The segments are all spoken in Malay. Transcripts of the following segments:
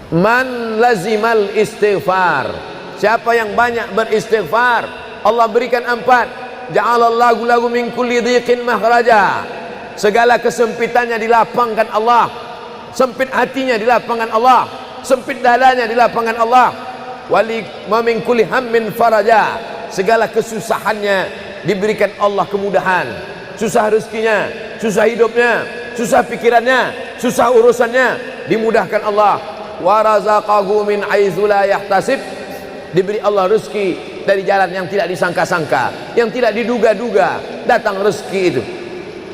Man lazimal istighfar, siapa yang banyak beristighfar, Allah berikan 4. Ja'alallahu lahu min kulli dhiqin makhraja, segala kesempitannya dilapangkan Allah, sempit hatinya dilapangkan Allah, sempit dadanya dilapangkan Allah. Wali wa min kulli hammin faraja, segala kesusahannya diberikan Allah kemudahan, susah rezekinya, susah hidupnya, susah pikirannya, susah urusannya dimudahkan Allah. Wa razaqahu min haitsu la yahtasib, diberi Allah rezeki dari jalan yang tidak disangka-sangka, yang tidak diduga-duga datang rezeki itu.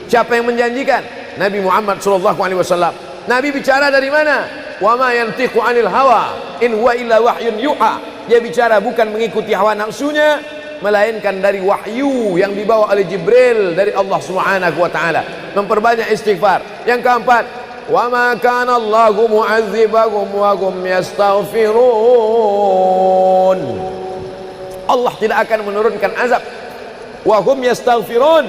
Siapa yang menjanjikan? Nabi Muhammad SAW. Nabi bicara dari mana? Wa ma yantiqu 'anil hawa in huwa illa wahyun yuha. Dia bicara bukan mengikuti hawa nafsunya, melainkan dari wahyu yang dibawa oleh Jibril dari Allah Subhanahu wa taala. Memperbanyak istighfar. Yang keempat, wa ma kana Allahu mu'adzibahum wa hum yastaghfirun. Allah tidak akan menurunkan azab wa hum yastaghfirun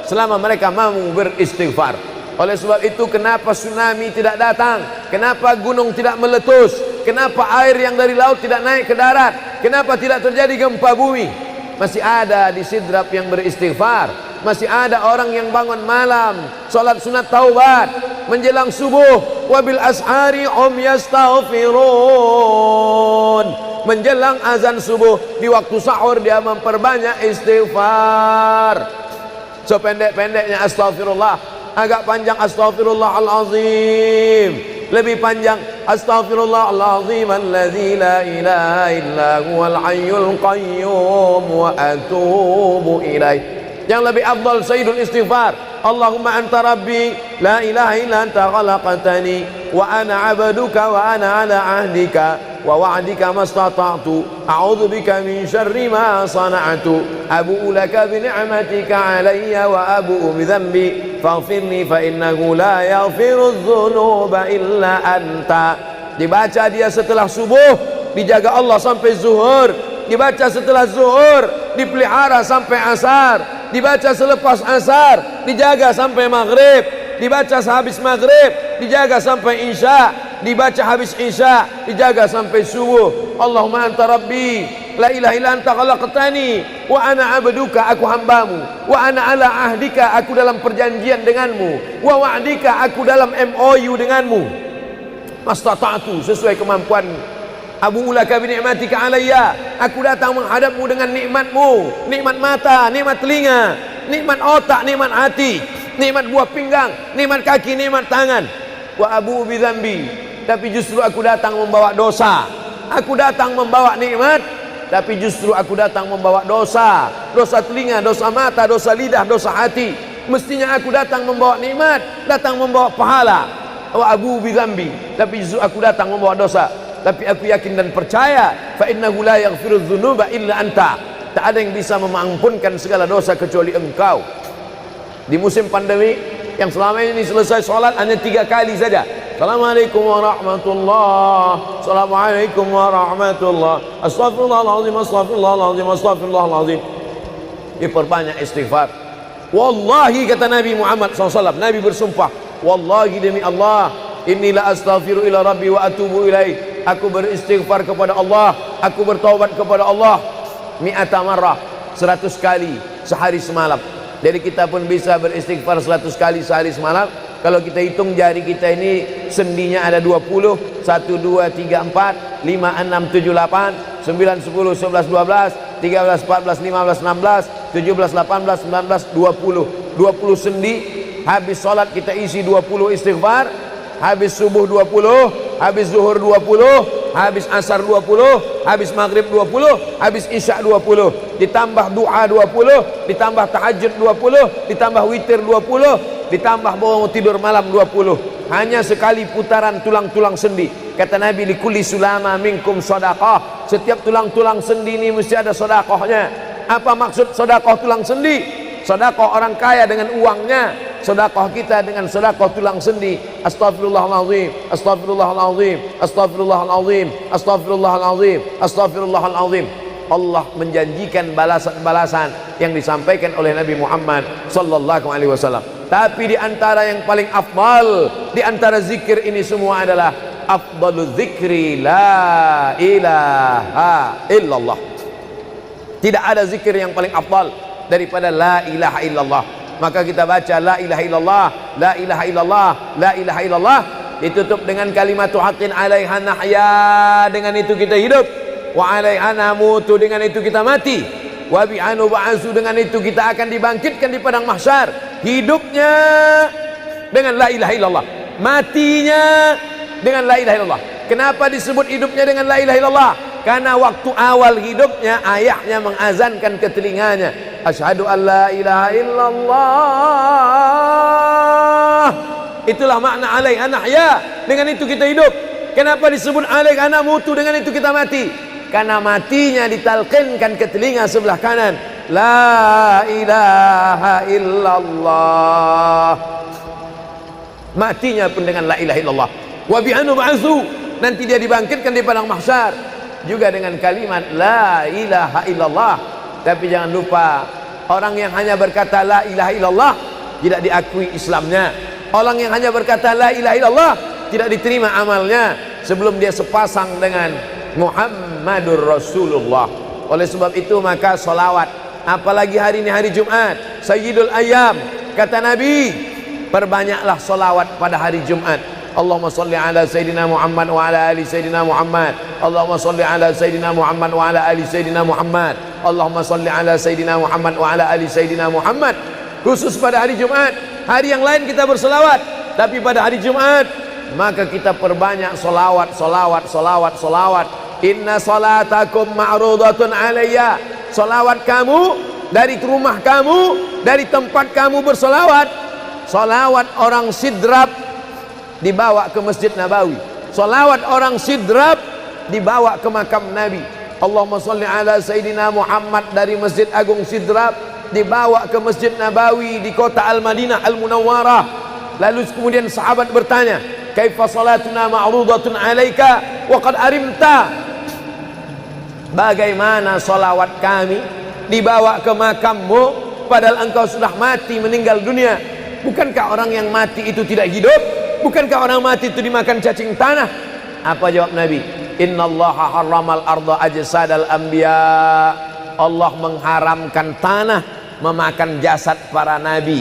selama mereka mampu beristighfar. Oleh sebab itu, kenapa tsunami tidak datang? Kenapa gunung tidak meletus? Kenapa air yang dari laut tidak naik ke darat? Kenapa tidak terjadi gempa bumi? Masih ada di Sidrap yang beristighfar. Masih ada orang yang bangun malam salat sunat taubat menjelang subuh. Wabil ashari yastaghfirun, menjelang azan subuh, di waktu sahur dia memperbanyak istighfar. Sependek-pendeknya astaghfirullah, agak panjang astaghfirullahalazim, lebih panjang astaghfirullahalazim alladzi la ilaha illa huwal hayyul qayyum wa atubu ilaih. Yang lebih afdal sayyidul istighfar, Allahumma anta rabbi la ilaha illa anta khalaqtani wa ana 'abduka wa ana 'ala 'ahdika wa wa'dika mastata'tu a'udzu bika min syarri ma sana'tu abu'u laka bi ni'matika 'alayya wa abu'u bi dhanbi faghfirli fa innahu la yaghfiru dzunuba illa anta. Dibaca dia setelah subuh, dijaga Allah sampai zuhur. Dibaca setelah zuhur, dipelihara sampai asar. Dibaca selepas asar, dijaga sampai maghrib. Dibaca sehabis maghrib, dijaga sampai isya. Dibaca habis isya, dijaga sampai subuh. Allahumma anta rabbi la ilaha illa anta khalaqtani wa ana 'abduka, aku hambamu, wa ana 'ala ahdika, aku dalam perjanjian denganmu, wa wa'dika, aku dalam MOU denganmu, mastata'tu, sesuai kemampuanmu. Abu ulaka bi ni'matika alayya, aku datang menghadapmu dengan nikmatmu, nikmat mata, nikmat telinga, nikmat otak, nikmat hati, nikmat buah pinggang, nikmat kaki, nikmat tangan. Wa abu bi dzambi, tapi justru aku datang membawa dosa. Aku datang membawa nikmat, tapi justru aku datang membawa dosa. Dosa telinga, dosa mata, dosa lidah, dosa hati. Mestinya aku datang membawa nikmat, datang membawa pahala. Wa abu bi dzambi, tapi justru aku datang membawa dosa. Tapi aku yakin dan percaya, fa innahu la yaghfiru dzunuba illa anta, tak ada yang bisa mengampunkan segala dosa kecuali engkau. Di musim pandemi yang selama ini selesai sholat hanya 3 kali saja. Assalamualaikum warahmatullah, assalamualaikum warahmatullah, astaghfirullahaladzim, astaghfirullahaladzim, astaghfirullahaladzim. Diperbanyak istighfar. Wallahi, kata Nabi Muhammad SAW, Nabi bersumpah, wallahi demi Allah, inilah astaghfiru ila rabbi wa atubu ilaih, aku beristighfar kepada Allah, aku bertaubat kepada Allah mi'ata marrah, 100 kali sehari semalam. Jadi kita pun bisa beristighfar 100 kali sehari semalam. Kalau kita hitung jari kita ini sendinya ada 20, 1, 2, 3, 4, 5, 6, 7, 8, 9, 10, 11, 12, 13, 14, 15, 16, 17, 18, 19, 20. 20 sendi. Habis sholat kita isi 20 istighfar, habis subuh 20, habis zuhur 20, habis asar 20, habis maghrib 20, habis isya 20, ditambah doa 20, ditambah tahajud 20, ditambah witir 20, ditambah bangun tidur malam 20. Hanya sekali putaran tulang-tulang sendi. Kata Nabi, likulli sulama minkum sedekah, setiap tulang-tulang sendi ini mesti ada sedekahnya. Apa maksud sedekah tulang sendi? Sedekah orang kaya dengan uangnya, sedekah kita dengan sedekah tulang sendi. Astaghfirullahalazim, astaghfirullahalazim, astaghfirullahalazim, astaghfirullahalazim, astaghfirullahalazim. Allah menjanjikan balasan-balasan yang disampaikan oleh Nabi Muhammad sallallahu alaihi wasallam. Tapi di antara yang paling afdal di antara zikir ini semua adalah afdalul zikri la ilaha illallah. Tidak ada zikir yang paling afdal daripada la ilaha illallah. Maka kita baca la ilaha illallah, la ilaha illallah, la ilaha illallah, ditutup dengan kalimatu haqqin 'alaiha nahya, dengan itu kita hidup, wa 'alaiha namutu, dengan itu kita mati, wa bi'anu ba'su, dengan itu kita akan dibangkitkan di padang mahsyar. Hidupnya dengan la ilaha illallah, matinya dengan la ilaha illallah. Kenapa disebut hidupnya dengan la ilaha illallah? Karena waktu awal hidupnya ayahnya mengazankan ke telinganya, asyhadu an la ilaha illallah. Itulah makna alaiha nahya, dengan itu kita hidup. Kenapa disebut alaiha namutu, dengan itu kita mati? Karena matinya ditalqinkan ke telinga sebelah kanan, la ilaha illallah. Matinya pun dengan la ilaha illallah. Wa bi'anu ba'su, nanti dia dibangkitkan di padang mahsyar juga dengan kalimat la ilaha illallah. Tapi jangan lupa, orang yang hanya berkata la ilaha illallah tidak diakui Islamnya. Orang yang hanya berkata la ilaha illallah tidak diterima amalnya sebelum dia sepasang dengan Muhammadur Rasulullah. Oleh sebab itu maka solawat, apalagi hari ini hari Jumat, Sayyidul Ayyam, kata Nabi, perbanyaklah solawat pada hari Jumat. Allahumma salli ala Sayyidina Muhammad wa ala ali Sayyidina Muhammad. Allahumma salli ala Sayyidina Muhammad wa ala ali Sayyidina Muhammad. Allahumma salli ala Sayyidina Muhammad wa ala ali Sayyidina Muhammad. Khusus pada hari Jumat. Hari yang lain kita berselawat, tapi pada hari Jumat maka kita perbanyak solawat, solawat, solawat, solawat. Inna salatakum ma'rudatun alayya. Solawat kamu dari rumah kamu, dari tempat kamu bersolawat. Solawat orang sidrap dibawa ke Masjid Nabawi. Salawat orang sidrap dibawa ke makam Nabi. Allahumma salli ala Sayyidina Muhammad dari Masjid Agung Sidrap dibawa ke Masjid Nabawi di kota Al-Madinah Al-Munawwarah. Lalu kemudian sahabat bertanya, kaifa salatuna ma'rudatun alaika wa qad arimta? Bagaimana salawat kami dibawa ke makammu padahal engkau sudah mati, meninggal dunia? Bukankah orang yang mati itu tidak hidup? Bukankah orang mati itu dimakan cacing tanah? Apa jawab Nabi? Innallaha harramal arda ajsadal anbiya. Allah mengharamkan tanah memakan jasad para nabi.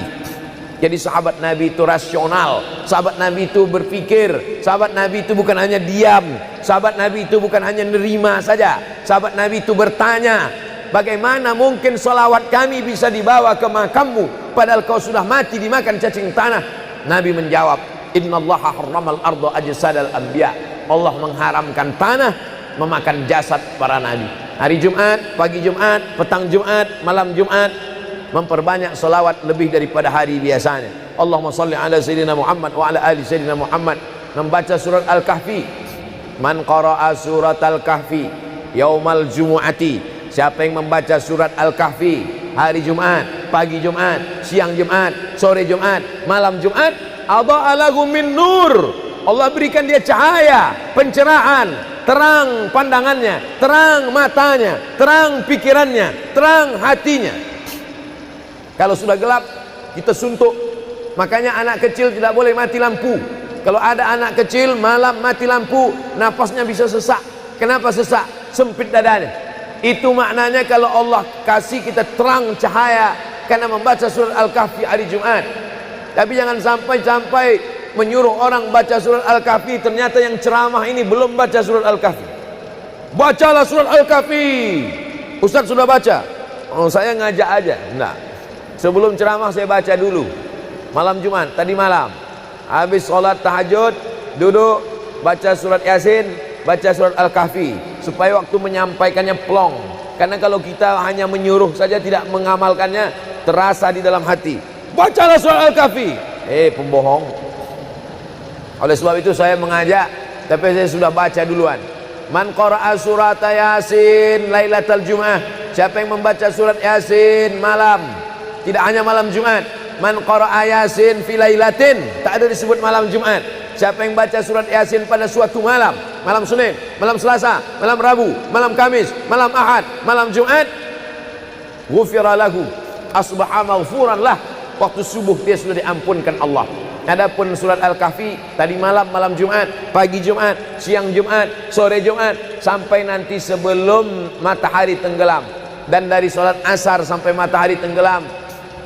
Jadi sahabat Nabi itu rasional. Sahabat Nabi itu berpikir. Sahabat Nabi itu bukan hanya diam. Sahabat Nabi itu bukan hanya nerima saja. Sahabat Nabi itu bertanya, bagaimana mungkin salawat kami bisa dibawa ke makammu padahal kau sudah mati dimakan cacing tanah? Nabi menjawab, innallaha harramal arda ajsadal anbiya. Allah mengharamkan tanah memakan jasad para nabi. Hari Jumat, pagi Jumat, petang Jumat, malam Jumat, memperbanyak salawat lebih daripada hari biasanya. Allahumma salli ala Sayyidina Muhammad wa ala ali Sayyidina Muhammad. Membaca surat Al-Kahfi. Man qara'a surat Al-Kahfi yaumal jumu'ati. Siapa yang membaca surat Al-Kahfi hari Jumat, pagi Jumat, siang Jumat, sore Jumat, malam Jumat, adha'a lahu min nur. Allah berikan dia cahaya, pencerahan, terang pandangannya, terang matanya, terang pikirannya, terang hatinya. Kalau sudah gelap, kita suntuk. Makanya anak kecil tidak boleh mati lampu. Kalau ada anak kecil malam mati lampu, nafasnya bisa sesak. Kenapa sesak? Sempit dadanya. Itu maknanya kalau Allah kasih kita terang cahaya karena membaca surat Al-Kahfi hari Jumat. Tapi jangan sampai menyuruh orang baca surat Al-Kahfi, ternyata yang ceramah ini belum baca surat Al-Kahfi. Bacalah surat Al-Kahfi. Ustaz sudah baca? Oh, saya ngajak aja. Enggak. Sebelum ceramah saya baca dulu. Malam Jumat, tadi malam. Habis sholat tahajud, duduk, baca surat Yasin, baca surat Al-Kahfi. Supaya waktu menyampaikannya plong. Karena kalau kita hanya menyuruh saja tidak mengamalkannya, terasa di dalam hati. Bacalah surat Al-Kahfi. Pembohong. Oleh sebab itu saya mengajak, tapi saya sudah baca duluan. Man qara'a surat Yasin lailatal Jum'ah. Siapa yang membaca surat Yasin malam, tidak hanya malam Jumat. Man qara'a Yasin fi lailatin, tak ada disebut malam Jumat. Siapa yang baca surat Yasin pada suatu malam, malam Senin, malam Selasa, malam Rabu, malam Kamis, malam Ahad, malam Jumat, ghufira lahu, asbaha maghfuran lah. Waktu subuh dia sudah diampunkan Allah. Adapun surat Al-Kahfi tadi malam, malam Jumat, pagi Jumat, siang Jumat, sore Jumat, sampai nanti sebelum matahari tenggelam. Dan dari salat asar sampai matahari tenggelam,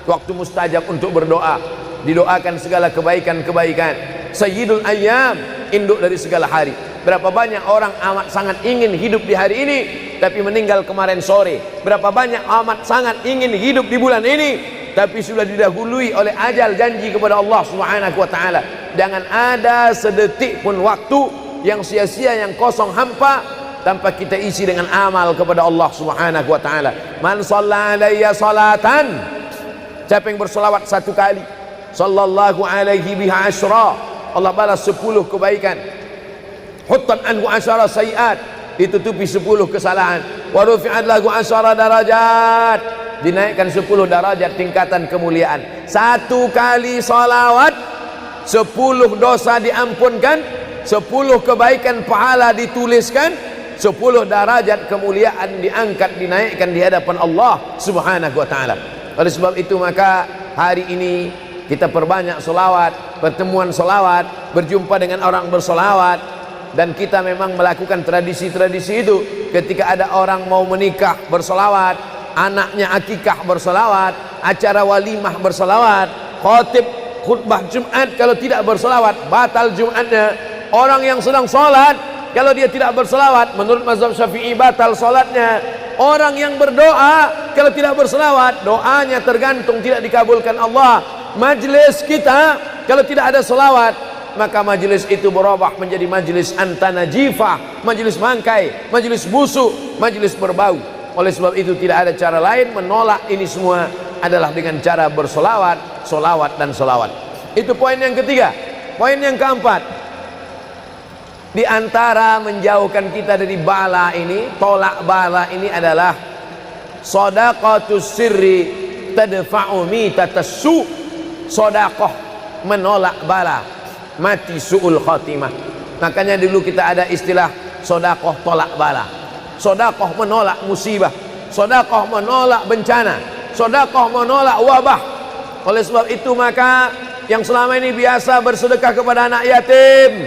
waktu mustajab untuk berdoa, didoakan segala kebaikan-kebaikan. Sayyidul Ayyam, induk dari segala hari. Berapa banyak orang amat sangat ingin hidup di hari ini, tapi meninggal kemarin sore. Berapa banyak amat sangat ingin hidup di bulan ini, tapi sudah didahului oleh ajal, janji kepada Allah Subhanahu wa taala. Jangan ada sedetik pun waktu yang sia-sia, yang kosong hampa, tanpa kita isi dengan amal kepada Allah Subhanahu wa taala. Man shalla alayya salatan, siapa yang bersolawat satu kali, sallallahu alaihi biha asyra, Allah balas 10 kebaikan. Huttan anhu asyara sayiat, ditutupi 10 kesalahan. Wa rufi'at lahu asyara darajat, dinaikkan 10 darajat tingkatan kemuliaan. Satu kali salawat 10 dosa diampunkan, 10 kebaikan pahala dituliskan, 10 derajat kemuliaan diangkat, dinaikkan di hadapan Allah Subhanahu wa taala. Oleh sebab itu maka hari ini kita perbanyak solawat, pertemuan solawat, berjumpa dengan orang bersolawat. Dan kita memang melakukan tradisi-tradisi itu. Ketika ada orang mau menikah bersolawat, anaknya akikah bersolawat, acara walimah bersolawat, khotib khutbah Jumat kalau tidak bersolawat batal Jumatnya. Orang yang sedang sholat kalau dia tidak bersolawat, menurut mazhab Syafi'i batal sholatnya. Orang yang berdoa kalau tidak bersolawat, doanya tergantung tidak dikabulkan Allah. Majlis kita kalau tidak ada selawat, maka majlis itu berubah menjadi majlis antanajifah, majlis mangkai, majlis busuk, majlis berbau. Oleh sebab itu tidak ada cara lain menolak ini semua adalah dengan cara bersolawat, solawat dan solawat. Itu poin yang ketiga. Poin yang keempat, di antara menjauhkan kita dari bala ini, tolak bala ini adalah shadaqatus sirri tadfa'u mitatas su'. Sodakoh menolak bala, mati su'ul khotimah. Makanya dulu kita ada istilah sodakoh tolak bala, sodakoh menolak musibah, sodakoh menolak bencana, sodakoh menolak wabah. Oleh sebab itu maka yang selama ini biasa bersedekah kepada anak yatim,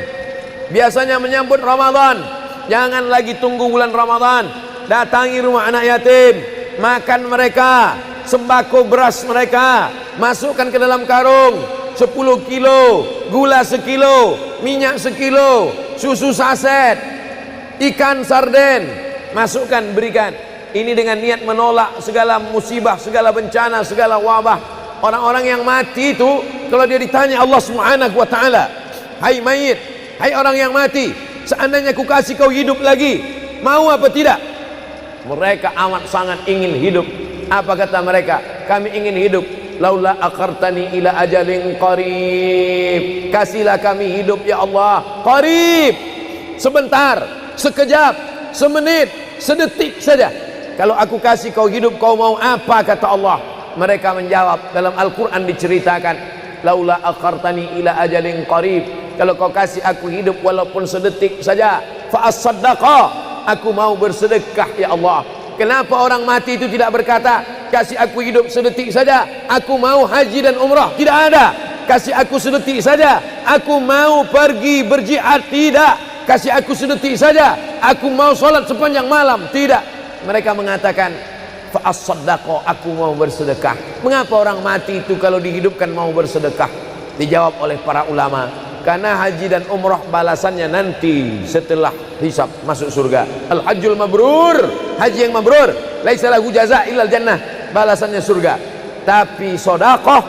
biasanya menyambut Ramadan, jangan lagi tunggu bulan Ramadan, datangi rumah anak yatim, makan mereka, sembako beras mereka, masukkan ke dalam karung 10 kilo, gula sekilo, minyak sekilo, susu saset, ikan sarden, masukkan, berikan. Ini dengan niat menolak segala musibah, segala bencana, segala wabah. Orang-orang yang mati itu kalau dia ditanya Allah Subhanahu wa taala, hai mayit, hai orang yang mati, seandainya ku kasih kau hidup lagi, mau apa tidak? Mereka amat sangat ingin hidup. Apa kata mereka? Kami ingin hidup. Laula akhartani ila ajalin qarib, kasihlah kami hidup ya Allah qarib, sebentar, sekejap, semenit, sedetik saja. Kalau aku kasih kau hidup, kau mau apa? Kata Allah. Mereka menjawab, dalam Al-Quran diceritakan, laula akhartani ila ajalin qarib, kalau kau kasih aku hidup walaupun sedetik saja, fa as-saddaqa, aku mau bersedekah ya Allah. Kenapa orang mati itu tidak berkata, kasih aku hidup sedetik saja, aku mau haji dan umrah? Tidak ada. Kasih aku sedetik saja, aku mau pergi berjihad? Tidak. Kasih aku sedetik saja, aku mau sholat sepanjang malam? Tidak. Mereka mengatakan, fa'as-saddaqa, aku mau bersedekah. Mengapa orang mati itu kalau dihidupkan mau bersedekah? Dijawab oleh para ulama, karena haji dan umrah balasannya nanti setelah hisab masuk surga. Al-hajjul mabrur, haji yang mabrur, laisa lahu jaza illal jannah, balasannya surga. Tapi sedekah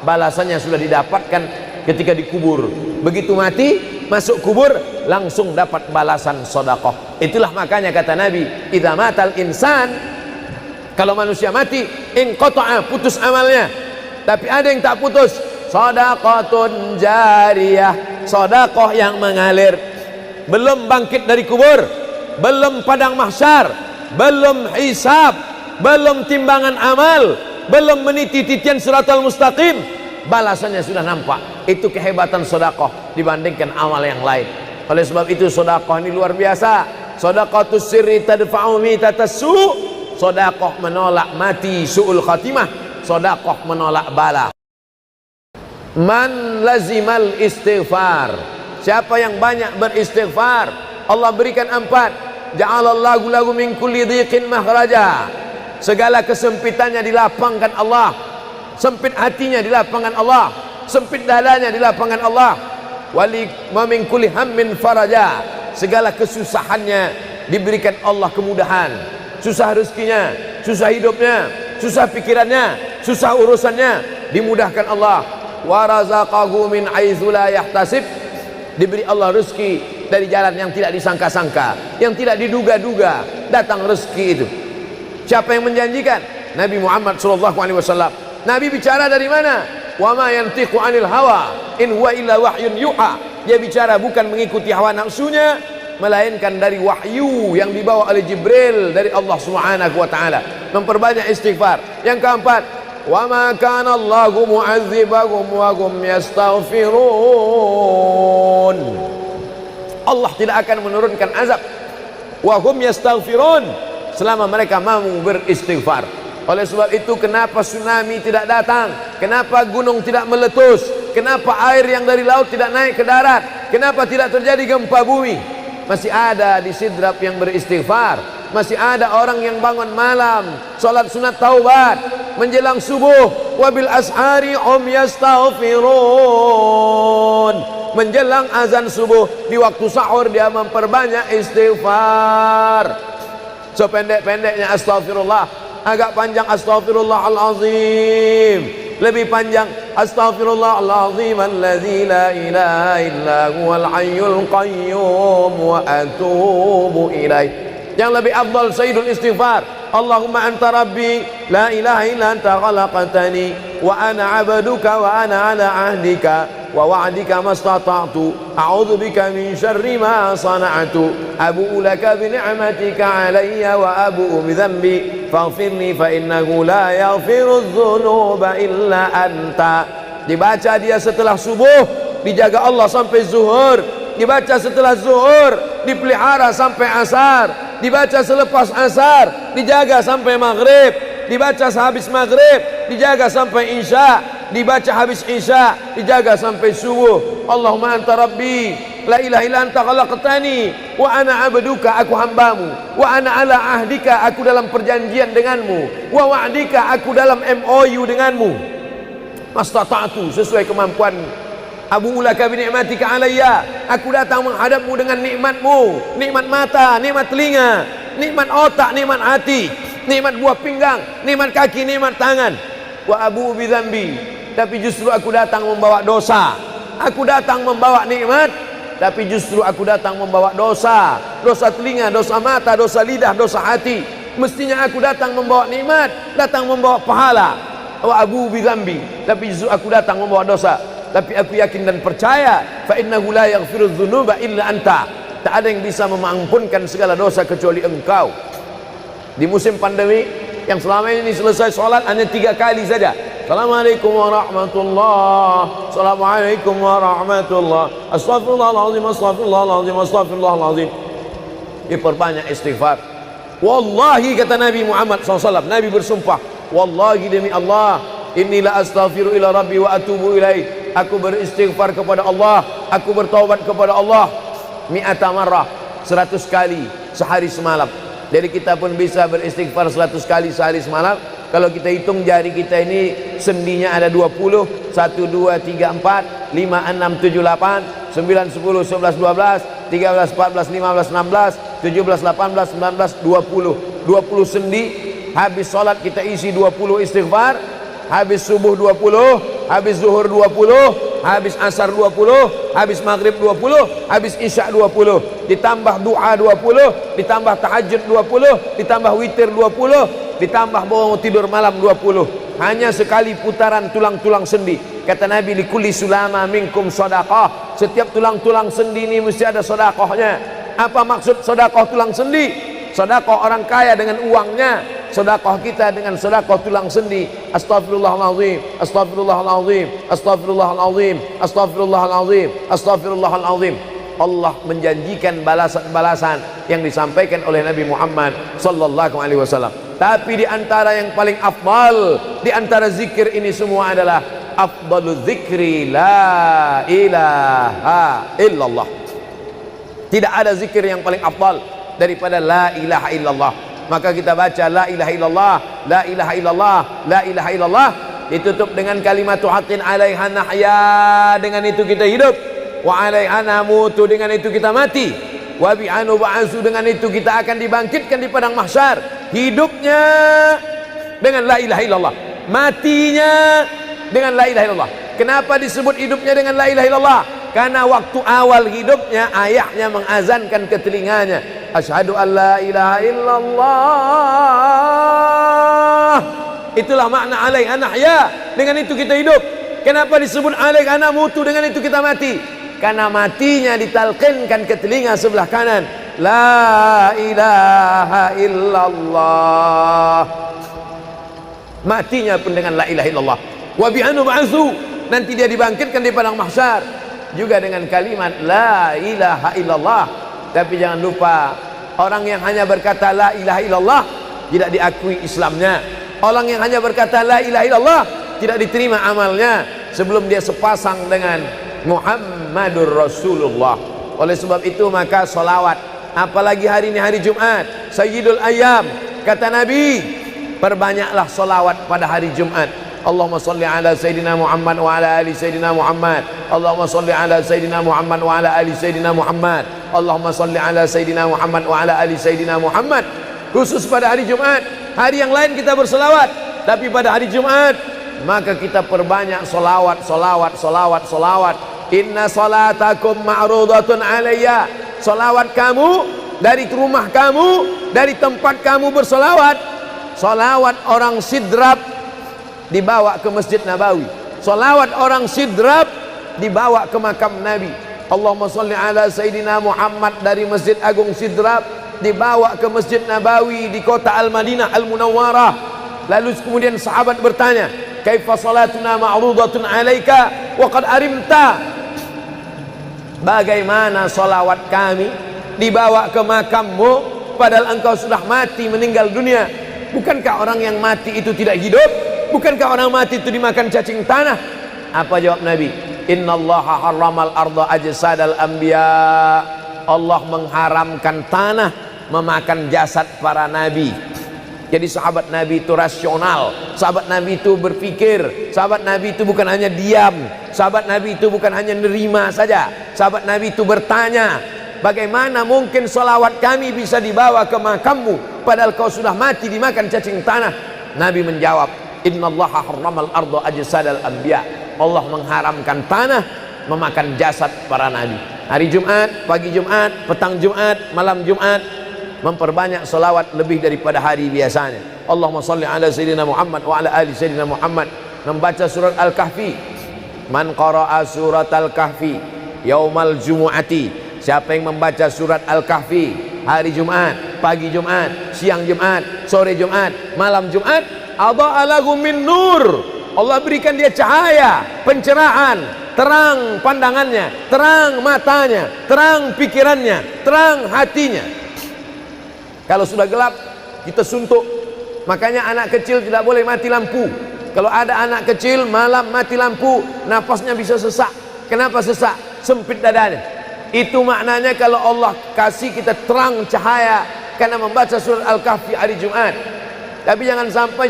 balasannya sudah didapatkan ketika dikubur. Begitu mati masuk kubur langsung dapat balasan sedekah. Itulah makanya kata Nabi, idza matal insan, kalau manusia mati, inqata'a, putus amalnya. Tapi ada yang tak putus, shadaqatun jariyah, sedekah yang mengalir. Belum bangkit dari kubur, belum padang mahsyar, belum hisab, belum timbangan amal, belum meniti titian siratal mustaqim, balasannya sudah nampak. Itu kehebatan sedekah dibandingkan amal yang lain. Oleh sebab itu sedekah ini luar biasa. Shadaqatus sirri tadfa'u mitatas su', sedekah menolak mati su'ul khatimah, sedekah menolak bala. Man lazimal istighfar, siapa yang banyak beristighfar, Allah berikan 4. Ja'alallahu lahu min kulli dhiqin makhraja, segala kesempitannya dilapangkan Allah, sempit hatinya dilapangkan Allah, sempit dadanya dilapangkan Allah. Wali wa min kulli hammin faraja, segala kesusahannya diberikan Allah kemudahan, susah rezekinya, susah hidupnya, susah pikirannya, susah urusannya dimudahkan Allah. Wa razaqahu min haitsu la yahtasib, diberi Allah rezeki dari jalan yang tidak disangka-sangka, yang tidak diduga-duga datang rezeki itu. Siapa yang menjanjikan? Nabi Muhammad SAW. Nabi bicara dari mana? Wa ma yantiqu 'anil hawa in huwa illa wahyun yuha, dia bicara bukan mengikuti hawa nafsunya, melainkan dari wahyu yang dibawa oleh Jibril dari Allah Subhanahu wa taala. Memperbanyak istighfar. Yang keempat, wa ma kana Allahu mu'adzibahum wa hum yastaghfirun, Allah tidak akan menurunkan azab wa hum yastaghfirun selama mereka mau beristighfar. Oleh sebab itu, kenapa tsunami tidak datang, kenapa gunung tidak meletus, kenapa air yang dari laut tidak naik ke darat, kenapa tidak terjadi gempa bumi? Masih ada di Sidrap yang beristighfar, masih ada orang yang bangun malam salat sunat taubat menjelang subuh, wabil ashari yastaghfirun, menjelang azan subuh di waktu sahur dia memperbanyak istighfar. Sependek-pendeknya astaghfirullah, agak panjang astaghfirullahalazim, lebih panjang astaghfirullahalazim alladzi la ilaha illa huwal hayyul qayyum wa atubu ilaih. Yang lebih afdal sayyidul istighfar, Allahumma anta rabbi la ilaha illa anta khalaqtani wa ana 'abduka wa ana 'ala 'ahdika wa wa'dika mastata'tu a'udzu bika min syarri ma sana'tu abu'u laka bi ni'matika 'alayya wa abu'u bi dhanbi faghfirli fa innahu la yaghfiru dzunuba illa anta. Dibaca dia setelah subuh, dijaga Allah sampai zuhur, dibaca setelah zuhur, dipelihara sampai asar, dibaca selepas asar, dijaga sampai maghrib, dibaca sehabis maghrib, dijaga sampai isya, dibaca habis isya, dijaga sampai subuh. Allahumma anta rabbi la ilaha illa anta khalaqtani wa ana 'abduka, aku hambamu, wa ana 'ala ahdika, aku dalam perjanjian denganmu, wa wa'dika, aku dalam MOU denganmu, mastata'tu, sesuai kemampuan. Abu ulaka bi ni'matika alayya, aku datang menghadapmu dengan nikmatmu, nikmat mata, nikmat telinga, nikmat otak, nikmat hati, nikmat buah pinggang, nikmat kaki, nikmat tangan. Wa abu bi dzambi, tapi justru aku datang membawa dosa. Aku datang membawa nikmat, tapi justru aku datang membawa dosa. Dosa telinga, dosa mata, dosa lidah, dosa hati. Mestinya aku datang membawa nikmat, datang membawa pahala. Wa abu bi dzambi, tapi justru aku datang membawa dosa. Tapi aku yakin dan percaya, fa innahu la yaghfiru dzunuba illa anta, tak ada yang bisa mengampunkan segala dosa kecuali engkau. Di musim pandemi yang selama ini selesai sholat hanya 3 kali saja. Assalamualaikum warahmatullahi, Assalamualaikum warahmatullahi, Astaghfirullahaladzim, Astaghfirullahaladzim, Astaghfirullahaladzim. Diperbanyak istighfar. Wallahi, kata Nabi Muhammad SAW, Nabi bersumpah, wallahi demi Allah, inilah astaghfiru ila rabbi wa atubu ilaih, aku beristighfar kepada Allah, aku bertaubat kepada Allah mi'ata marrah, 100 kali sehari semalam. Jadi kita pun bisa beristighfar 100 kali sehari semalam. Kalau kita hitung jari kita ini sendinya ada 20, 1, 2, 3, 4, 5, 6, 7, 8, 9, 10, 11, 12, 13, 14, 15, 16, 17, 18, 19, 20 sendi. Habis sholat kita isi 20 istighfar, habis subuh 20, habis zuhur 20, habis asar 20, habis maghrib 20, habis isya 20, ditambah doa 20, ditambah tahajud 20, ditambah witir 20, ditambah bangun tidur malam 20. Hanya sekali putaran tulang-tulang sendi. Kata Nabi, likulli sulama minkum sedekah, setiap tulang-tulang sendi ini mesti ada sedekahnya. Apa maksud sedekah tulang sendi? Sedekah orang kaya dengan uangnya, sedekah kita dengan sedekah tulang sendi. Astaghfirullahalazim, astaghfirullahalazim, astaghfirullahalazim, astaghfirullahalazim, astaghfirullahalazim. Allah menjanjikan balasan-balasan yang disampaikan oleh Nabi Muhammad sallallahu alaihi wasallam. Tapi di antara yang paling afdal di antara zikir ini semua adalah afdalu dzikri la ilaha illallah. Tidak ada zikir yang paling afdal daripada la ilaha illallah. Maka kita baca la ilaha illallah, la ilaha illallah, la ilaha illallah, ditutup dengan kalimatu haqqin 'alaiha nahya, dengan itu kita hidup, wa 'alaiha namutu, dengan itu kita mati, wa bi'anu ba'su, dengan itu kita akan dibangkitkan di padang mahsyar. Hidupnya dengan la ilaha illallah, matinya dengan la ilaha illallah. Kenapa disebut hidupnya dengan la ilaha illallah? Karena waktu awal hidupnya ayahnya mengazankan ke telinganya, asyhadu an la ilaha illallah. Itulah makna alaiha nahya, dengan itu kita hidup. Kenapa disebut alaiha namutu, dengan itu kita mati? Karena matinya ditalqinkan ke telinga sebelah kanan, la ilaha illallah. Matinya pun dengan la ilaha illallah. Wa bi'anu ba'su, nanti dia dibangkitkan di padang mahsyar juga dengan kalimat la ilaha illallah. Tapi jangan lupa, orang yang hanya berkata la ilaha illallah tidak diakui Islamnya. Orang yang hanya berkata la ilaha illallah tidak diterima amalnya sebelum dia sepasang dengan Muhammadur Rasulullah. Oleh sebab itu maka solawat, apalagi hari ini hari Jumat, Sayyidul Ayyam, kata Nabi, perbanyaklah solawat pada hari Jumat. Allahumma salli ala Sayyidina Muhammad wa ala ali Sayyidina Muhammad. Allahumma salli ala Sayyidina Muhammad wa ala ali Sayyidina Muhammad. Allahumma salli ala Sayyidina Muhammad wa ala ali Sayyidina Muhammad. Khusus pada hari Jumat. Hari yang lain kita berselawat, tapi pada hari Jumat maka kita perbanyak solawat, solawat, solawat, solawat. Inna salatakum ma'rudatun alayya. Solawat kamu dari rumah kamu, dari tempat kamu bersolawat. Solawat orang sidrap dibawa ke Masjid Nabawi. Salawat orang sidrap dibawa ke makam Nabi. Allahumma salli ala Sayyidina Muhammad dari Masjid Agung Sidrap dibawa ke Masjid Nabawi di kota Al-Madinah Al-Munawwarah. Lalu kemudian sahabat bertanya, kaifa salatuna ma'rudatun alaika wa qad arimta? Bagaimana salawat kami dibawa ke makammu padahal engkau sudah mati, meninggal dunia? Bukankah orang yang mati itu tidak hidup? Bukankah orang mati itu dimakan cacing tanah? Apa jawab Nabi? Innallaha harramal arda ajsadal anbiya. Allah mengharamkan tanah memakan jasad para nabi. Jadi sahabat Nabi itu rasional. Sahabat Nabi itu berpikir. Sahabat Nabi itu bukan hanya diam. Sahabat Nabi itu bukan hanya nerima saja. Sahabat Nabi itu bertanya, bagaimana mungkin salawat kami bisa dibawa ke makammu padahal kau sudah mati dimakan cacing tanah? Nabi menjawab, innallaha harramal arda ajsadal anbiya. Allah mengharamkan tanah memakan jasad para nabi. Hari Jumat, pagi Jumat, petang Jumat, malam Jumat, memperbanyak salawat lebih daripada hari biasanya. Allahumma salli ala Sayyidina Muhammad wa ala ali Sayyidina Muhammad. Membaca surat Al-Kahfi. Man qara'a surat Al-Kahfi yaumal jumu'ati. Siapa yang membaca surat Al-Kahfi hari Jumat, pagi Jumat, siang Jumat, sore Jumat, malam Jumat, adha'a lahu min nur. Allah berikan dia cahaya, pencerahan, terang pandangannya, terang matanya, terang pikirannya, terang hatinya. Kalau sudah gelap, kita suntuk. Makanya anak kecil tidak boleh mati lampu. Kalau ada anak kecil malam mati lampu, nafasnya bisa sesak. Kenapa sesak? Sempit dadanya. Itu maknanya kalau Allah kasih kita terang cahaya karena membaca surat Al-Kahfi hari Jumat. Tapi jangan sampai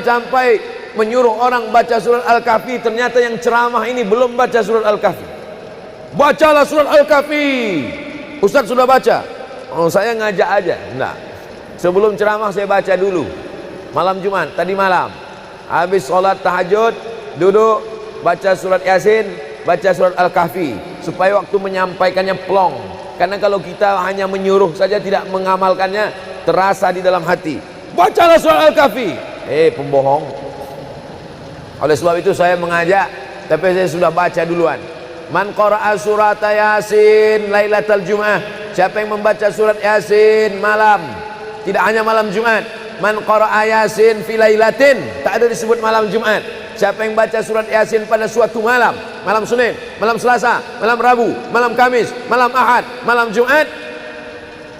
menyuruh orang baca surat Al-Kahfi, ternyata yang ceramah ini belum baca surat Al-Kahfi. Bacalah surat Al-Kahfi. Ustaz sudah baca? Oh, saya ngajak aja. Enggak. Sebelum ceramah saya baca dulu. Malam Jumat, tadi malam. Habis sholat tahajud, duduk, baca surat Yasin, baca surat Al-Kahfi. Supaya waktu menyampaikannya plong. Karena kalau kita hanya menyuruh saja tidak mengamalkannya, terasa di dalam hati. Bacalah surat Al-Kahfi. Pembohong. Oleh sebab itu saya mengajak, tapi saya sudah baca duluan. Man qara'a surat Yasin lailatal Jum'ah. Siapa yang membaca surat Yasin malam, tidak hanya malam Jumat. Man qara'a Yasin fi lailatin, tak ada disebut malam Jumat. Siapa yang baca surat Yasin pada suatu malam, malam Senin, malam Selasa, malam Rabu, malam Kamis, malam Ahad, malam Jumat,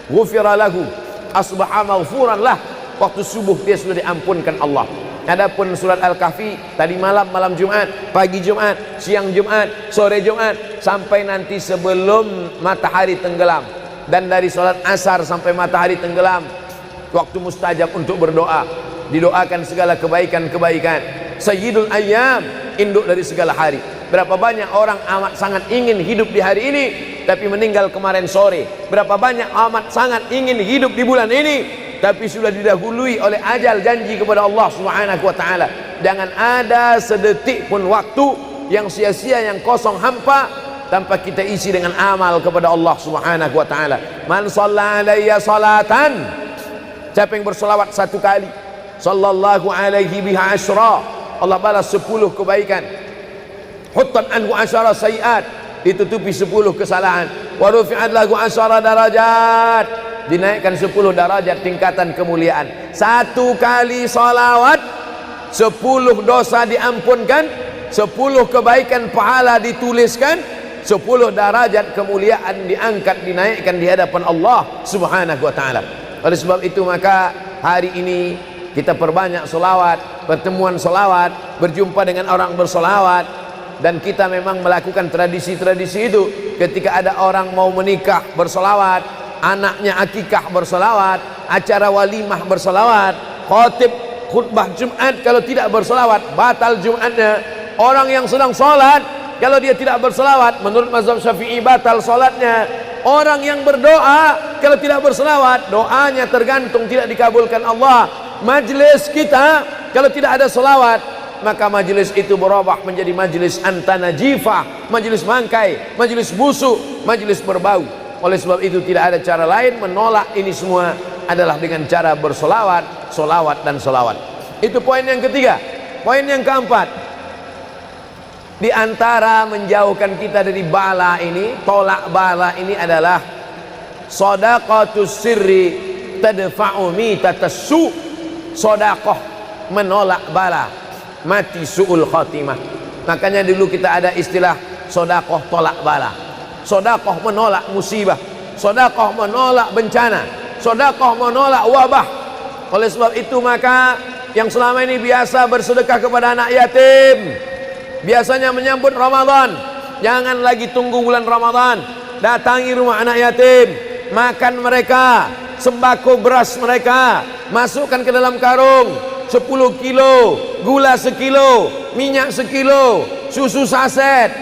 ghufira lahu, asbaha maghfuran lah. Waktu subuh dia sudah diampunkan Allah. Adapun surat Al-Kahfi tadi malam, malam Jumat, pagi Jumat, siang Jumat, sore Jumat, sampai nanti sebelum matahari tenggelam. Dan dari salat asar sampai matahari tenggelam, waktu mustajab untuk berdoa, didoakan segala kebaikan-kebaikan. Sayyidul Ayyam, induk dari segala hari. Berapa banyak orang amat sangat ingin hidup di hari ini, tapi meninggal kemarin sore. Berapa banyak amat sangat ingin hidup di bulan ini, tapi sudah didahului oleh ajal, janji kepada Allah Subhanahu wa taala. Jangan ada sedetik pun waktu yang sia-sia, yang kosong hampa, tanpa kita isi dengan amal kepada Allah Subhanahu wa taala. Man shalla alayya salatan, siapa yang bersolawat satu kali, sallallahu alaihi biha asyra, Allah balas 10 kebaikan. Huttan anhu asyara sayiat, ditutupi 10 kesalahan. Wa rufi'at lahu asyara darajat, dinaikkan 10 darajat tingkatan kemuliaan. Satu kali salawat 10 dosa diampunkan, 10 kebaikan pahala dituliskan, 10 derajat kemuliaan diangkat, dinaikkan di hadapan Allah Subhanahu wa taala. Oleh sebab itu maka hari ini kita perbanyak solawat, pertemuan solawat, berjumpa dengan orang bersolawat. Dan kita memang melakukan tradisi-tradisi itu. Ketika ada orang mau menikah bersolawat, anaknya akikah bersolawat, acara walimah bersolawat, khotib khutbah Jumat kalau tidak bersolawat batal Jumatnya. Orang yang sedang sholat kalau dia tidak bersolawat, menurut mazhab Syafi'i batal sholatnya. Orang yang berdoa kalau tidak bersolawat, doanya tergantung tidak dikabulkan Allah. Majlis kita kalau tidak ada solawat, maka majlis itu berubah menjadi majlis antanajifah, majlis mangkai, majlis busuk, majlis berbau. Oleh sebab itu tidak ada cara lain menolak ini semua adalah dengan cara bersolawat, solawat dan solawat. Itu poin yang ketiga. Poin yang keempat, di antara menjauhkan kita dari bala ini, tolak bala ini adalah shadaqatus sirri tadfa'u mitatas su'. Sodakoh menolak bala, mati su'ul khotimah. Makanya dulu kita ada istilah sodakoh tolak bala, sodakoh menolak musibah, sodakoh menolak bencana, sodakoh menolak wabah. Oleh sebab itu maka yang selama ini biasa bersedekah kepada anak yatim, biasanya menyambut Ramadan, jangan lagi tunggu bulan Ramadan, datangi rumah anak yatim, makan mereka, sembako beras mereka, masukkan ke dalam karung 10 kilo, gula sekilo, minyak sekilo, susu saset,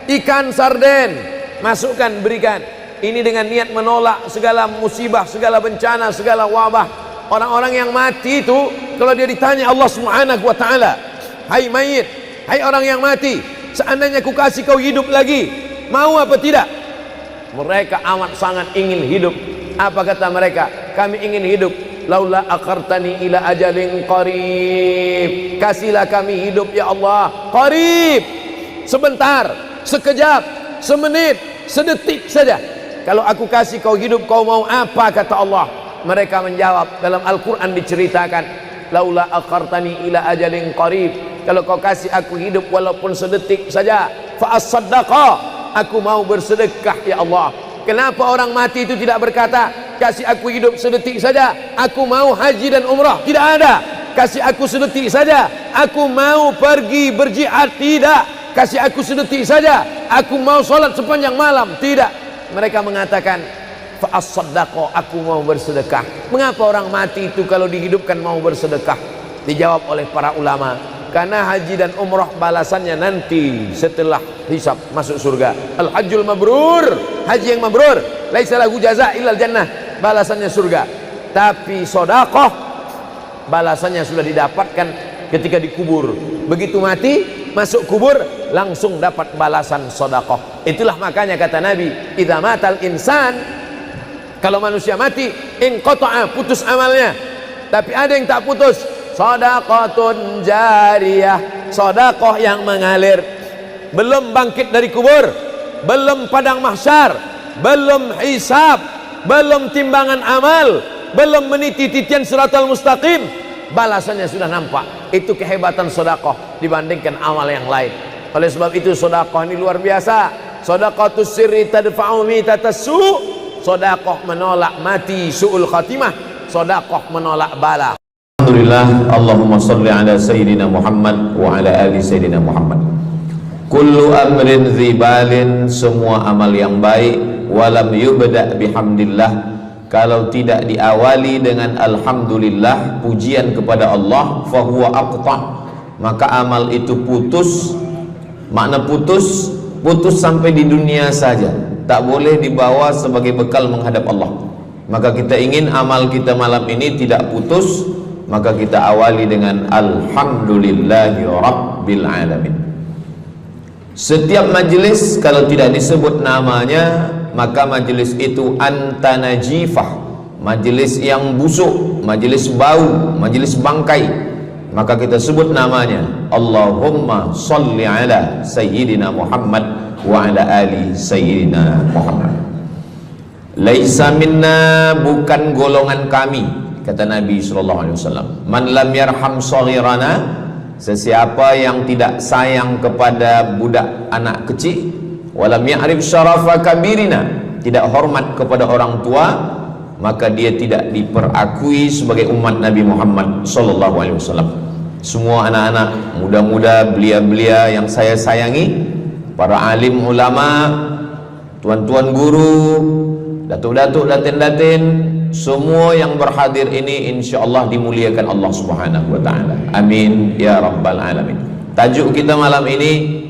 ikan sarden, masukkan, berikan. Ini dengan niat menolak segala musibah, segala bencana, segala wabah. Orang-orang yang mati itu kalau dia ditanya Allah Subhanahu wa taala, hai mayit, hai orang yang mati, seandainya ku kasih kau hidup lagi, mau apa tidak? Mereka amat sangat ingin hidup. Apa kata mereka? Kami ingin hidup. Laula akhartani ila ajalin qarib, kasihlah kami hidup ya Allah qarib, sebentar, sekejap, semenit, sedetik saja. Kalau aku kasih kau hidup, kau mau apa? Kata Allah. Mereka menjawab, dalam Al-Quran diceritakan, laula akhartani ila ajalin qarib, kalau kau kasih aku hidup walaupun sedetik saja, fa as-saddaqa, aku mau bersedekah ya Allah. Kenapa orang mati itu tidak berkata, kasih aku hidup sedetik saja, aku mau haji dan umrah? Tidak ada. Kasih aku sedetik saja, aku mau pergi berjihad? Tidak. Kasih aku sedetik saja, aku mau sholat sepanjang malam? Tidak. Mereka mengatakan, fa'as-saddaqa, aku mau bersedekah. Mengapa orang mati itu kalau dihidupkan mau bersedekah? Dijawab oleh para ulama, karena haji dan umrah balasannya nanti setelah hisab masuk surga. Al-hajjul mabrur, haji yang mabrur, laisa lahu jaza illal jannah, balasannya surga. Tapi sedekah balasannya sudah didapatkan ketika dikubur. Begitu mati masuk kubur langsung dapat balasan sedekah. Itulah makanya kata Nabi, idza matal insan, kalau manusia mati, inqata'a, putus amalnya. Tapi ada yang tak putus, shadaqatun jariyah, sedekah yang mengalir. Belum bangkit dari kubur, belum padang mahsyar, belum hisab, belum timbangan amal, belum meniti titian siratal mustaqim, balasannya sudah nampak. Itu kehebatan sedekah dibandingkan amal yang lain. Oleh sebab itu sedekah ini luar biasa. Shadaqatus sirri tadfa'u mitatas su', sedekah menolak mati su'ul khatimah, sedekah menolak bala. Alhamdulillah, Allahumma salli ala Sayyidina Muhammad wa ala ali Sayyidina Muhammad. Kullu amrin zibalin, semua amal yang baik, walam yubda' bihamdillah, kalau tidak diawali dengan alhamdulillah, pujian kepada Allah, fahuwa aqta', maka amal itu putus. Makna putus, putus sampai di dunia saja, tak boleh dibawa sebagai bekal menghadap Allah. Maka kita ingin amal kita malam ini tidak putus, maka kita awali dengan alhamdulillahi rabbil alamin. Setiap majelis kalau tidak disebut namanya, maka majelis itu antanajifah, majelis yang busuk, majelis bau, majelis bangkai. Maka kita sebut namanya, Allahumma salli ala Sayyidina Muhammad wa ala ali Sayyidina Muhammad. Laisa minna, bukan golongan kami, kata Nabi SAW. Man lam yarham saghirana, sesiapa yang tidak sayang kepada budak anak kecil, walam ya'rif syarafa kabirina, tidak hormat kepada orang tua, maka dia tidak diperakui sebagai umat Nabi Muhammad SAW. Semua anak-anak muda-muda, belia-belia yang saya sayangi, para alim ulama, tuan-tuan guru, datuk-datuk, datin-datin, semua yang berhadir ini insyaallah dimuliakan Allah Subhanahu wa taala. Amin ya rabbal alamin. Tajuk kita malam ini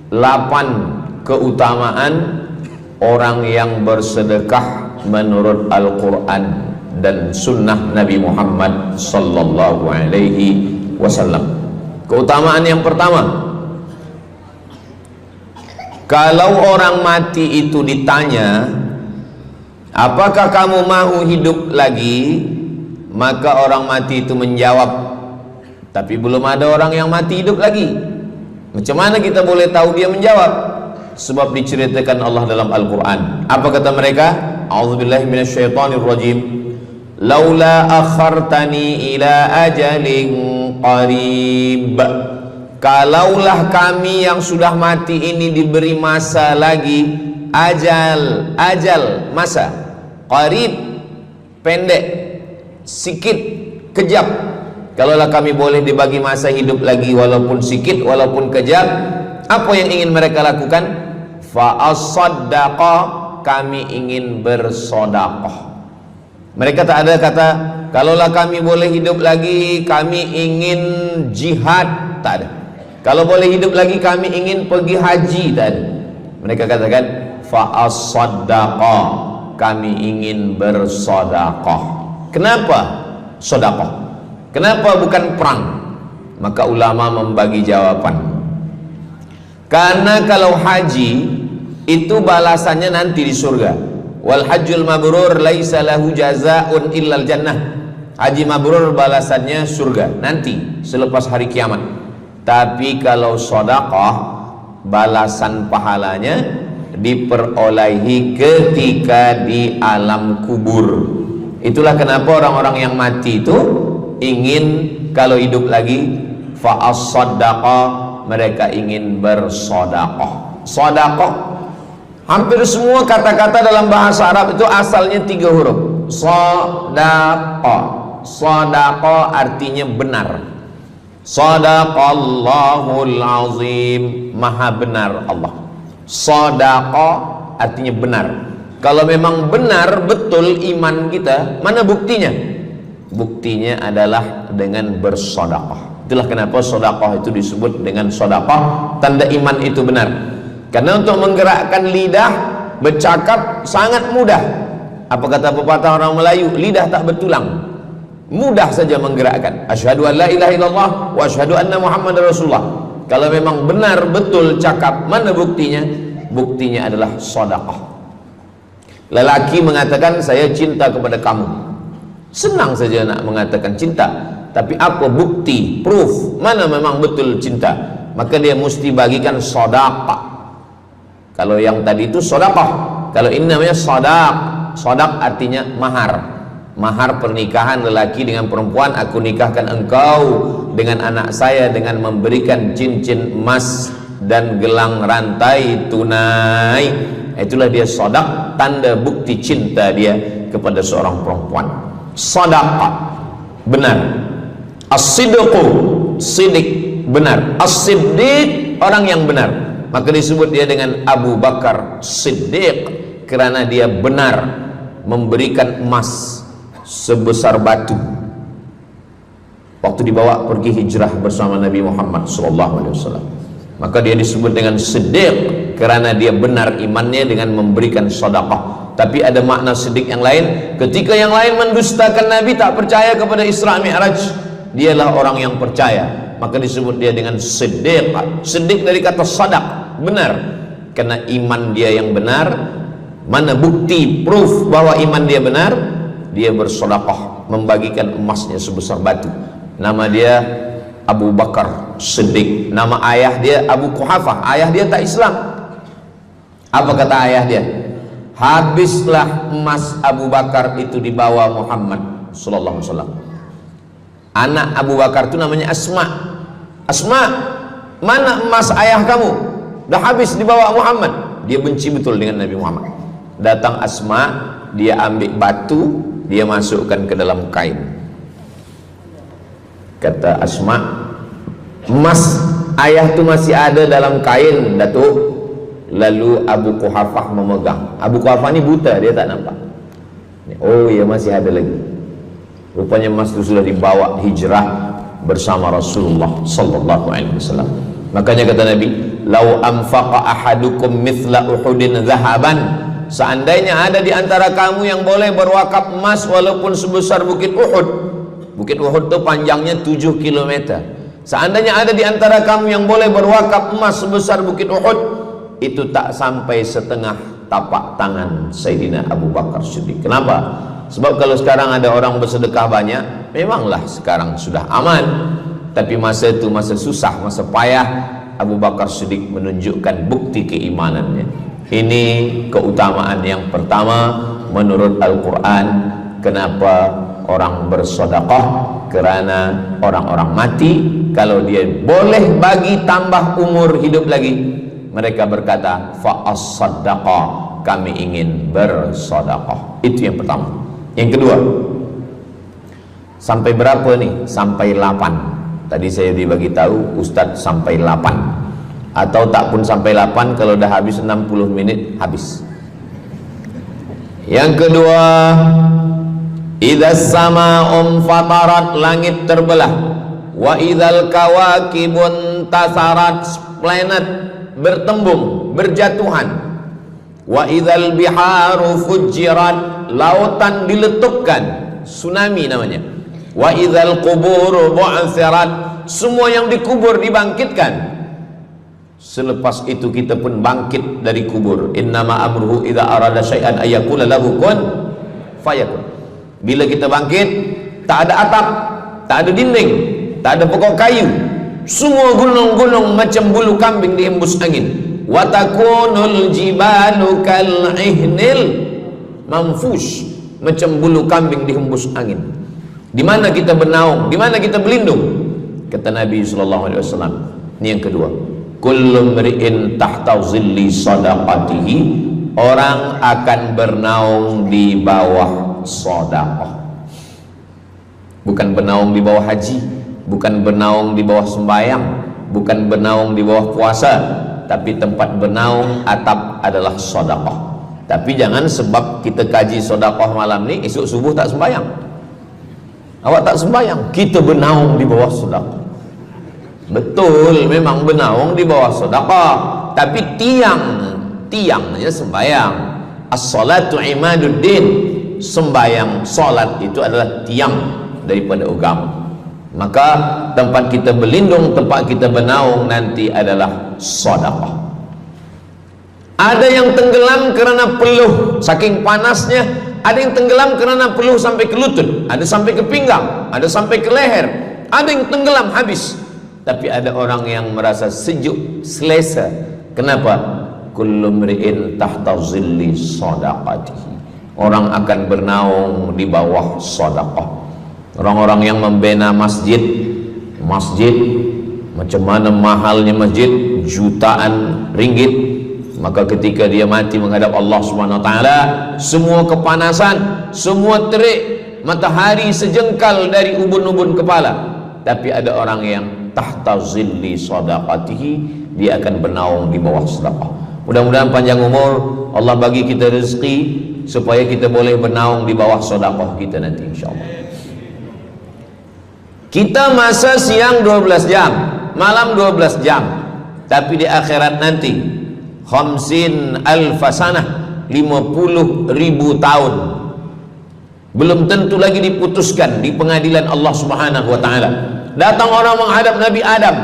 8 keutamaan orang yang bersedekah menurut Al-Qur'an dan sunnah Nabi Muhammad sallallahu alaihi wasallam. Keutamaan yang pertama, kalau orang mati itu ditanya, apakah kamu mau hidup lagi? Maka orang mati itu menjawab, tapi belum ada orang yang mati hidup lagi. Macam mana kita boleh tahu dia menjawab? Sebab diceritakan Allah dalam Al-Quran. Apa kata mereka? A'udzubillahi minasyaitonirrajim. Laula akhartani ila ajalin qarib, kalaulah kami yang sudah mati ini diberi masa lagi, ajal masa, qarib pendek, sikit, kejap. Kalaulah kami boleh dibagi masa hidup lagi walaupun sikit, walaupun kejap, apa yang ingin mereka lakukan? Fa as-saddaqa, kami ingin bersodaqah. Mereka tak ada kata, kalaulah kami boleh hidup lagi, kami ingin jihad, tak ada. Kalau boleh hidup lagi, kami ingin pergi haji, tak ada. Mereka katakan, fa as-saddaqa, kami ingin bersodaqah. Kenapa sodaqah? Kenapa bukan perang? Maka ulama membagi jawaban. Karena kalau haji itu balasannya nanti di surga. Wal hajjul mabrur laisa lahu jazaa'un illal jannah. Haji mabrur balasannya surga nanti selepas hari kiamat. Tapi kalau sedekah, balasan pahalanya diperolehi ketika di alam kubur. Itulah kenapa orang-orang yang mati itu ingin kalau hidup lagi, fa as-sadaqah, mereka ingin bersedekah. Sedekah, hampir semua kata-kata dalam bahasa Arab itu asalnya 3 huruf. Sadaqah. Sadaqah artinya benar. Sadaqallahul azim, maha benar Allah. Sadaqah artinya benar. Kalau memang benar betul iman kita, mana buktinya? Buktinya adalah dengan bersedekah. Itulah kenapa sedekah itu disebut dengan sedekah, tanda iman itu benar. Karena untuk menggerakkan lidah bercakap sangat mudah. Apa kata pepatah orang Melayu? Lidah tak bertulang, mudah saja menggerakkan. Asyhadu an la ilaha illallah wa asyhadu anna Muhammadar Rasulullah. Kalau memang benar betul cakap, mana buktinya? Buktinya adalah sedekah. Lelaki mengatakan saya cinta kepada kamu, senang saja nak mengatakan cinta, tapi apa bukti, proof, mana memang betul cinta? Maka dia mesti bagikan sedekah. Kalau yang tadi itu sedekah, kalau ini namanya sadaq. Sadaq artinya mahar. Mahar pernikahan lelaki dengan perempuan, aku nikahkan engkau dengan anak saya dengan memberikan cincin emas dan gelang rantai tunai. Itulah dia sadaq, tanda bukti cinta dia kepada seorang perempuan. Sadaqah, benar. As-sidqu, sidik, benar. As-siddiq, orang yang benar. Maka disebut dia dengan Abu Bakar Siddiq, karena dia benar memberikan emas sebesar batu waktu dibawa pergi hijrah bersama Nabi Muhammad SAW. Maka dia disebut dengan Siddiq karena dia benar imannya dengan memberikan sedekah. Tapi ada makna siddiq yang lain. Ketika yang lain mendustakan Nabi, tak percaya kepada Isra Mi'raj, dialah orang yang percaya, maka disebut dia dengan Siddiq. Siddiq dari kata sadaq, benar, karena iman dia yang benar. Mana bukti, proof bahwa iman dia benar? Dia bersedekah, membagikan emasnya sebesar batu. Nama dia Abu Bakar Siddiq. Nama ayah dia Abu Quhafah. Ayah dia tak Islam. Apa kata ayah dia? Habislah emas Abu Bakar itu dibawa Muhammad sallallahu alaihi wasallam. Anak Abu Bakar itu namanya Asma. Asma, mana emas ayah kamu? Dah habis dibawa Muhammad. Dia benci betul dengan Nabi Muhammad. Datang Asma, dia ambil batu, dia masukkan ke dalam kain. Kata Asma, emas ayah tu masih ada dalam kain, Datuk. Lalu Abu Quhafah memegang. Abu Quhafah ni buta, dia tak nampak. Oh ya, masih ada lagi. Rupanya emas itu sudah dibawa hijrah bersama Rasulullah sallallahu alaihi wasallam. Makanya kata Nabi, "Lau anfaqa ahadukum mithla Uhudin zahaban." Seandainya ada di antara kamu yang boleh berwakaf emas walaupun sebesar Bukit Uhud. Bukit Uhud itu panjangnya 7 km. Seandainya ada di antara kamu yang boleh berwakaf emas sebesar Bukit Uhud, itu tak sampai setengah tapak tangan Sayyidina Abu Bakar Siddiq. Kenapa? Sebab kalau sekarang ada orang bersedekah banyak, memanglah sekarang sudah aman. Tapi masa itu masa susah, masa payah, Abu Bakar Siddiq menunjukkan bukti keimanannya. Ini keutamaan yang pertama menurut Al-Quran. Kenapa orang bersedekah? Karena orang-orang mati, kalau dia boleh bagi tambah umur hidup lagi, mereka berkata, fa'as-saddaqa, kami ingin bersedekah. Itu yang pertama. Yang kedua, sampai berapa nih? Sampai 8. Tadi saya dibagi tahu Ustadz sampai 8. Atau tak pun sampai 8, kalau dah habis 60 menit habis. Yang kedua, idzas sama'un fatarat, langit terbelah. Wa idzal kawakibun tasarat, planet bertembung, berjatuhan. Wa idzal biharu fujirat, lautan diletupkan, tsunami namanya. Wa idzal qubur bu'athirat, semua yang dikubur dibangkitkan. Selepas itu kita pun bangkit dari kubur. Innama amruhu idza arada syai'an ayyaqula lahu kun fayakun. Bila kita bangkit, tak ada atap, tak ada dinding, tak ada pokok kayu, semua gunung-gunung macam bulu kambing dihembus angin. Wa takunul jibalu kal ihnil manfush, macam bulu kambing dihembus angin. Di mana kita bernaung? Di mana kita berlindung? Kata Nabi sallallahu alaihi wasallam. Ini yang kedua. Kullu mri'in tahta zilli sadaqatihi, orang akan bernaung di bawah sedekah. Bukan bernaung di bawah haji, bukan bernaung di bawah sembahyang, bukan bernaung di bawah puasa, tapi tempat bernaung atap adalah sedekah. Tapi jangan sebab kita kaji sedekah malam ni, esok subuh tak sembahyang. Awak tak sembahyang, kita bernaung di bawah sedekah. Betul, memang bernaung di bawah sedekah, tapi tiangnya sembahyang. As-salatu imaduddin, sembahyang, salat itu adalah tiang daripada agama. Maka tempat kita berlindung, tempat kita bernaung nanti adalah sedekah. Ada yang tenggelam kerana peluh saking panasnya, ada yang tenggelam kerana peluh sampai ke lutut, ada sampai ke pinggang, ada sampai ke leher, ada yang tenggelam habis. Tapi ada orang yang merasa sejuk, selesa. Kenapa? Kullu mri'in tahta zilli sadaqatihi, orang akan bernaung di bawah sedekah. Orang-orang yang membina masjid, macam mana mahalnya masjid, jutaan ringgit, maka ketika dia mati menghadap Allah Subhanahu wa taala, semua kepanasan, semua terik matahari sejengkal dari ubun-ubun kepala, tapi ada orang yang tahta zilli sadaqatihi, dia akan bernaung di bawah sedekah. Mudah-mudahan panjang umur, Allah bagi kita rezeki supaya kita boleh bernaung di bawah sedekah kita nanti insyaallah. Kita masa siang 12 jam, malam 12 jam, tapi di akhirat nanti 50 alfasanah, 50.000 tahun, belum tentu lagi diputuskan di pengadilan Allah Subhanahu wa taala. Datang orang menghadap Nabi Adam,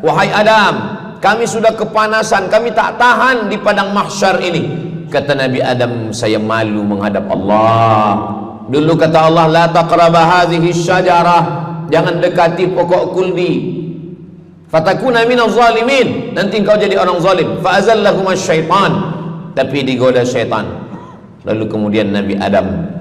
wahai Adam, kami sudah kepanasan, kami tak tahan di padang mahsyar ini. Kata Nabi Adam, saya malu menghadap Allah. Dulu kata Allah, la taqraba hadhihi syajarah, jangan dekati pokok kuldi, fatakuna minaz zalimin, nanti engkau jadi orang zalim. Fa azallahuma syaitan, tapi digoda syaitan. Lalu kemudian Nabi Adam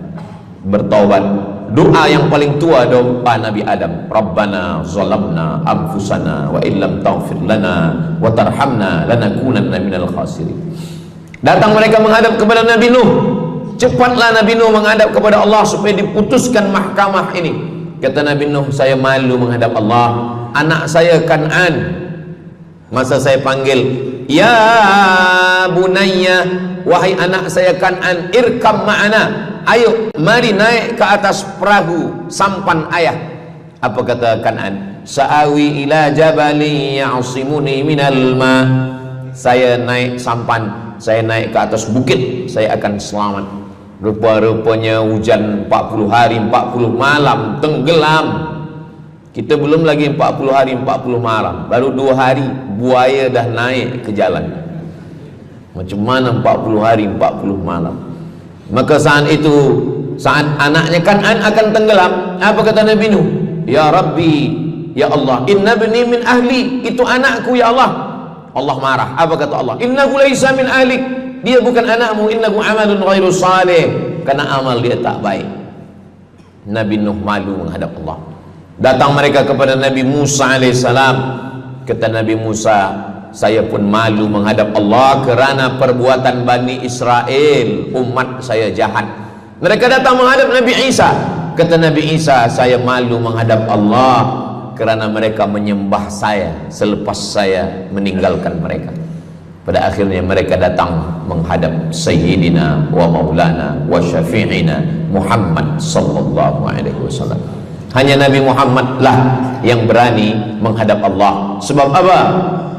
bertaubat. Doa yang paling tua doa Nabi Adam, Rabbana zalamna anfusana wa illam taghfir lana wa tarhamna lanakunanna minal khasirin. Datang mereka menghadap kepada Nabi Nuh. Cepatlah Nabi Nuh menghadap kepada Allah supaya diputuskan mahkamah ini. Kata Nabi Nuh, saya malu menghadap Allah. Anak saya Kan'an, masa saya panggil, ya bunayya, wahai anak saya Kan'an, irkam ma'ana, ayo mari naik ke atas perahu sampan ayah. Apa kata Kan'an? Sa'awi ila jabali ya'simuni minal ma, saya naik sampan, saya naik ke atas bukit, saya akan selamat. Rupa-rupanya hujan 40 hari 40 malam, tenggelam. Kita belum lagi 40 hari 40 malam, baru 2 hari buaya dah naik ke jalan. Macam mana 40 hari 40 malam? Maka saat itu, saat anaknya Kan'an akan tenggelam, apa kata Nabi Nuh? Ya Rabbi, ya Allah, inna bni min ahli, itu anakku ya Allah. Allah marah. Apa kata Allah? Innahu laisa min ahlik, dia bukan anakmu. Innahu amalun ghairu salih, karena amal dia tak baik. Nabi Nuh malu menghadap Allah. Datang mereka kepada Nabi Musa alaihissalam. Kata Nabi Musa, saya pun malu menghadap Allah kerana perbuatan Bani Israel, umat saya jahat. Mereka datang menghadap Nabi Isa. Kata Nabi Isa, saya malu menghadap Allah kerana mereka menyembah saya selepas saya meninggalkan mereka. Pada akhirnya mereka datang menghadap Sayyidina wa Maulana wa Syafi'ina Muhammad sallallahu alaihi wasallam. Hanya Nabi Muhammad lah yang berani menghadap Allah. Sebab apa?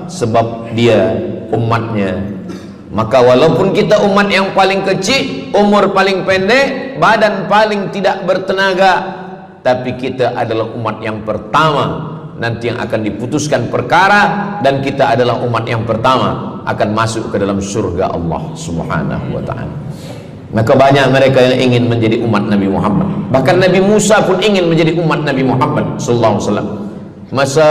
Sebab dia umatnya. Maka walaupun kita umat yang paling kecil, umur paling pendek, badan paling tidak bertenaga, tapi kita adalah umat yang pertama nanti yang akan diputuskan perkara, dan kita adalah umat yang pertama akan masuk ke dalam surga Allah Subhanahu wa ta'ala. Maka banyak mereka yang ingin menjadi umat Nabi Muhammad. Bahkan Nabi Musa pun ingin menjadi umat Nabi Muhammad sallallahu alaihi wasallam. Masa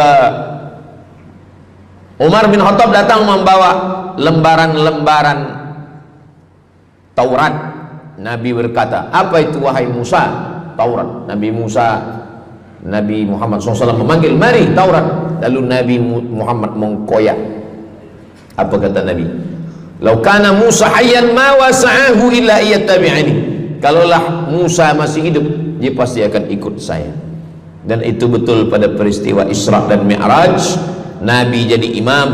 Umar bin Khattab datang membawa lembaran-lembaran Taurat, Nabi berkata, apa itu wahai Musa? Taurat. Nabi Muhammad SAW memanggil, mari Taurat. Lalu Nabi Muhammad mengkoyak. Apa kata Nabi? Lau kana Musa hayyan ma wasa'ahu illa iyattabi'ani. Kalaulah Musa masih hidup, dia pasti akan ikut saya. Dan itu betul pada peristiwa Isra dan Mi'raj. Nabi jadi imam,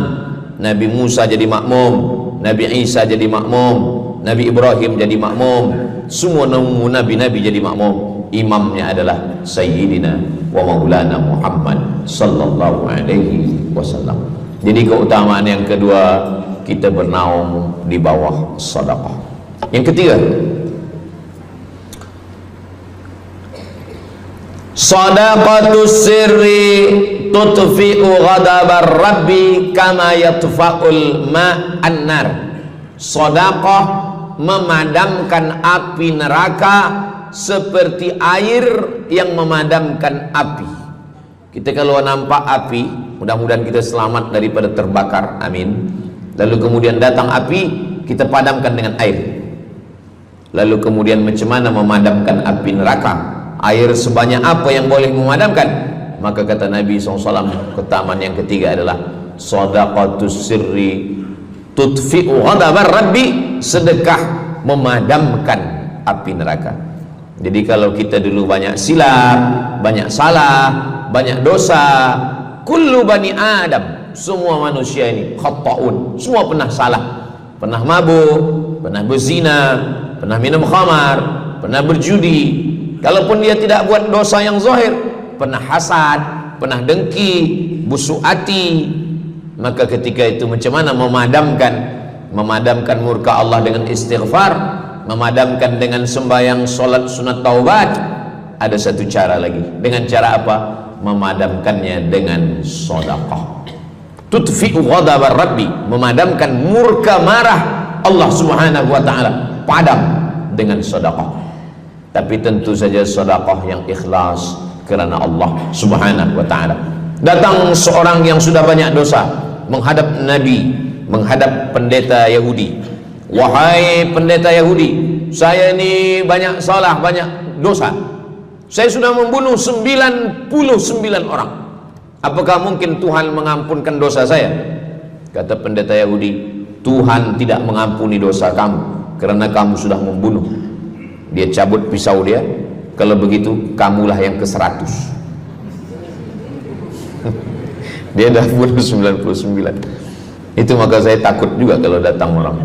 Nabi Musa jadi makmum, Nabi Isa jadi makmum, Nabi Ibrahim jadi makmum, semua nabi-nabi jadi makmum. Imamnya adalah Sayyidina wa Maulana Muhammad sallallahu alaihi wasallam. Jadi keutamaan yang kedua, kita bernaung di bawah sedekah. Yang ketiga, sadaqatus sirri tutfi'u ghadabar rabbi kama yatfa'ul ma'an nar. Sedekah memadamkan api neraka seperti air yang memadamkan api. Kita kalau nampak api, mudah-mudahan kita selamat daripada terbakar, amin. Lalu kemudian datang api, kita padamkan dengan air. Lalu kemudian macam mana memadamkan api neraka? Air sebanyak apa yang boleh memadamkan? Maka kata Nabi SAW, keutamaan yang ketiga adalah sadaqatus sirri tutfi'u ghadabar rabbi, sedekah memadamkan api neraka. Jadi kalau kita dulu banyak silap, banyak salah, banyak dosa. Kullu bani Adam, semua manusia ini khata'un, semua pernah salah, pernah mabuk, pernah berzina, pernah minum khamar, pernah berjudi. Kalaupun dia tidak buat dosa yang zahir, pernah hasad, pernah dengki, busuk hati. Maka ketika itu macam mana memadamkan murka Allah dengan istighfar, memadamkan dengan sembahyang, solat, sunat, taubat? Ada satu cara lagi. Dengan cara apa? Memadamkannya dengan sedekah. Tudfi'u ghadabar rabbi, memadamkan murka marah Allah subhanahu wa ta'ala, padam dengan sedekah. Tapi tentu saja sedekah yang ikhlas kerana Allah subhanahu wa ta'ala. Datang seorang yang sudah banyak dosa menghadap Nabi, menghadap pendeta Yahudi. Wahai pendeta Yahudi, saya ini banyak salah, banyak dosa. Saya sudah membunuh 99 orang. Apakah mungkin Tuhan mengampunkan dosa saya? Kata pendeta Yahudi, Tuhan tidak mengampuni dosa kamu kerana kamu sudah membunuh. Dia cabut pisau dia. Kalau begitu kamulah yang ke-100. Dia dah bunuh 99. Itu maka saya takut juga kalau datang orang,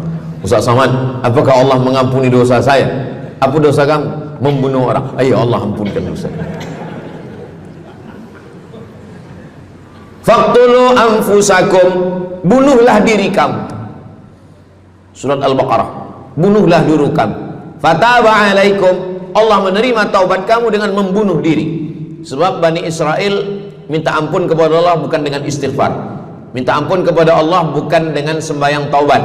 Ustaz Samad, apakah Allah mengampuni dosa saya? Apa dosa kamu? Membunuh orang. Ayo Allah ampunkan dosa. Faqtulu anfusakum, bunuhlah diri kamu. Surat Al-Baqarah. Bunuhlah diri kamu. Fataba alaikum, Allah menerima taubat kamu dengan membunuh diri. Sebab Bani Israel minta ampun kepada Allah bukan dengan istighfar, minta ampun kepada Allah bukan dengan sembahyang taubat.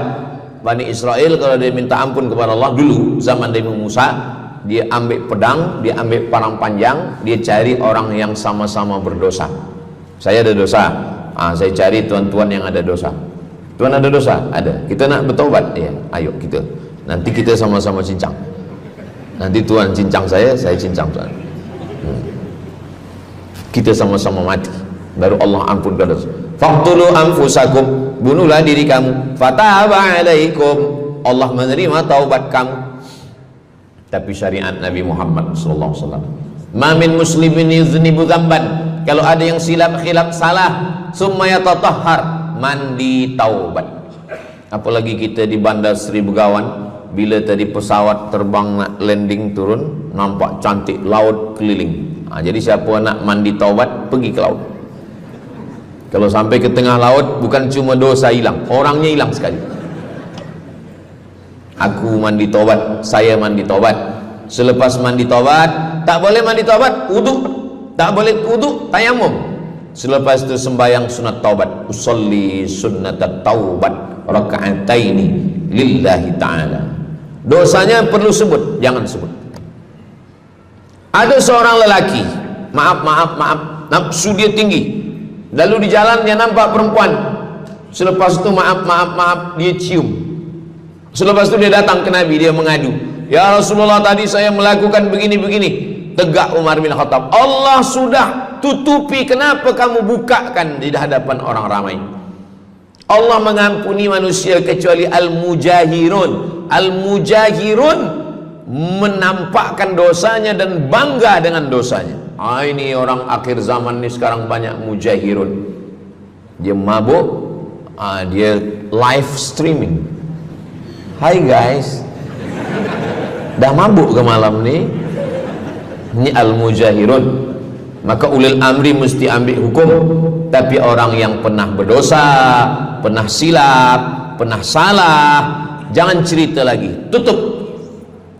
Bani Israel kalau dia minta ampun kepada Allah dulu zaman Nabi Musa, dia ambil pedang, dia ambil parang panjang, dia cari orang yang sama-sama berdosa. Saya ada dosa, saya cari tuan-tuan yang ada dosa. Tuan ada dosa? Ada. Kita nak bertaubat? Ya, ayo kita. Nanti kita sama-sama cincang. Nanti tuan cincang saya cincang tuan. Kita sama-sama mati, baru Allah ampunkan dosa. Faqtulu anfusakum, bunuhlah diri kamu. Fataba alaikum, Allah menerima taubat kamu. Tapi syariat Nabi Muhammad sallallahu alaihi wasallam, ma min muslimin yuznibu dzamban, kalau ada yang silap khilaf salah, summa yatatahhar, mandi taubat. Apalagi kita di Bandar Seri Begawan, bila tadi pesawat terbang nak landing turun, nampak cantik laut keliling. Jadi siapa nak mandi taubat, pergi ke laut. Kalau sampai ke tengah laut, bukan cuma dosa hilang, orangnya hilang sekali. Aku mandi taubat, saya mandi taubat. Selepas mandi taubat, tak boleh mandi taubat, wudu. Tak boleh wudu, tayamum. Selepas itu sembahyang sunat taubat, usolli sunnatat taubat raka'ataini lillahi ta'ala. Dosanya perlu sebut, jangan sebut. Ada seorang lelaki, maaf, nafsu dia tinggi. Lalu di jalan dia nampak perempuan. Selepas itu maaf, dia cium. Selepas itu dia datang ke Nabi, dia mengadu, ya Rasulullah, tadi saya melakukan begini. Tegak Umar bin Khattab, Allah sudah tutupi, kenapa kamu bukakan di hadapan orang ramai? Allah mengampuni manusia kecuali al-mujahirun. Al-mujahirun menampakkan dosanya dan bangga dengan dosanya. Ini orang akhir zaman ini sekarang banyak mujahirun. Dia mabuk, dia live streaming. Hai guys, dah mabuk ke malam ni? Ini al-mujahirun. Maka ulil amri mesti ambil hukum. Tapi orang yang pernah berdosa, pernah silap, pernah salah, jangan cerita lagi, tutup.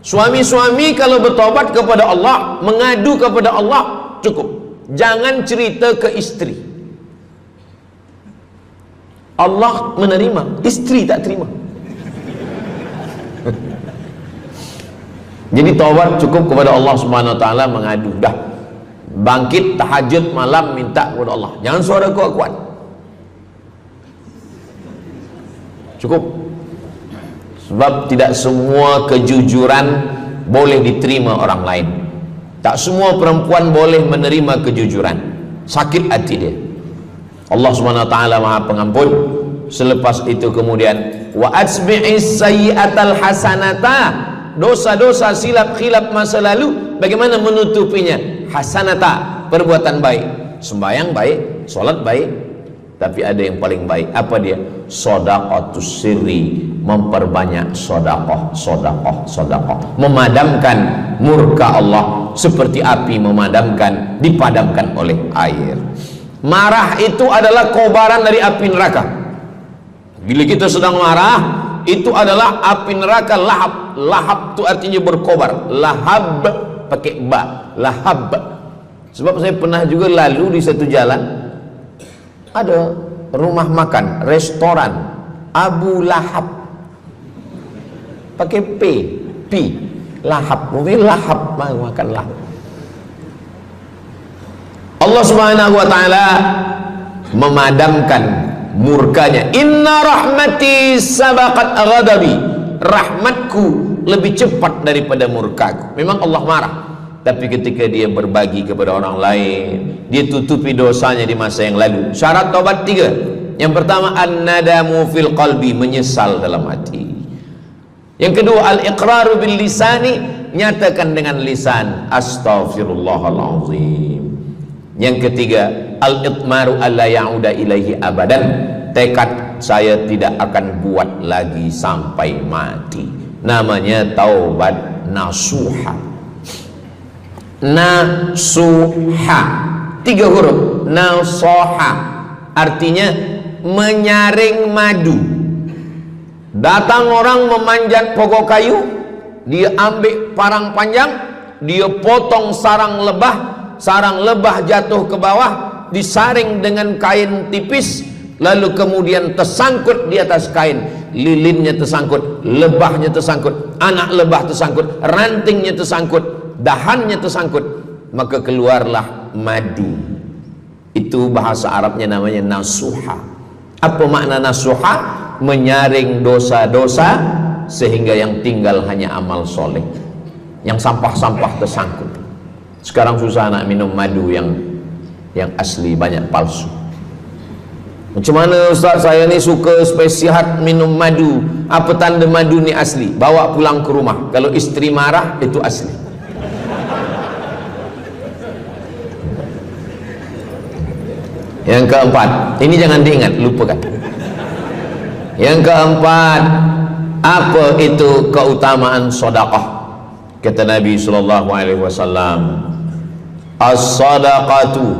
Suami-suami kalau bertobat kepada Allah, mengadu kepada Allah, cukup. Jangan cerita ke istri. Allah menerima, istri tak terima. Jadi taubat cukup kepada Allah Subhanahu wa taala, mengadu dah. Bangkit tahajud malam minta kepada Allah. Jangan suara kuat-kuat. Cukup. Sebab tidak semua kejujuran boleh diterima orang lain. Tak semua perempuan boleh menerima kejujuran. Sakit hati dia. Allah Subhanahu wa taala Maha Pengampun. Selepas itu kemudian wa asbi'is sayyi'atal hasanata, dosa-dosa silap khilaf masa lalu bagaimana menutupinya? Hasanata, perbuatan baik. sembahyang baik, sholat baik, tapi ada yang paling baik. Apa dia? Shadaqatus sirri, memperbanyak sedekah, sedekah, sedekah, memadamkan murka Allah seperti api dipadamkan oleh air. Marah itu adalah kobaran dari api neraka. Bila kita sedang marah, itu adalah api neraka lahab. Lahab itu artinya berkobar. Lahab pakai ba, lahab. Sebab saya pernah juga lalu di satu jalan, ada rumah makan, restoran Abu Lahab, pakai P, lahab, mungkin lahab, makan lahab. Allah Subhanahu wa taala memadamkan murkanya. Inna rahmati sabaqat ghadabi, rahmatku lebih cepat daripada murkaku. Memang Allah marah, tapi ketika dia berbagi kepada orang lain, dia tutupi dosanya di masa yang lalu. Syarat taubat 3. Yang pertama, an-nadamu fil qalbi, menyesal dalam hati. Yang kedua, al-iqraru bil lisani, nyatakan dengan lisan, astaghfirullahalazim. Yang ketiga, al-itmaru alla ya'uda ilaihi abadan, tekad saya tidak akan buat lagi sampai mati. Namanya taubat nasuha. Nasuha, 3 huruf. Nasoha artinya menyaring madu. Datang orang memanjat pokok kayu, dia ambil parang panjang, dia potong sarang lebah jatuh ke bawah, disaring dengan kain tipis, lalu kemudian tersangkut di atas kain. Lilinnya tersangkut, lebahnya tersangkut, anak lebah tersangkut, rantingnya tersangkut, dahannya tersangkut, maka keluarlah madu. Itu bahasa Arabnya namanya nasuha. Apa makna nasuha? Menyaring dosa-dosa sehingga yang tinggal hanya amal soleh, yang sampah-sampah tersangkut. Sekarang susah nak minum madu yang asli, banyak palsu. Macam mana Ustaz, saya ni suka spesial minum madu, apa tanda madu ni asli? Bawa pulang ke rumah, kalau istri marah itu asli. Yang keempat, ini jangan diingat, lupakan. Yang keempat, apa itu keutamaan sedekah? Kata Nabi sallallahu alaihi wasallam, as-sadaqatu,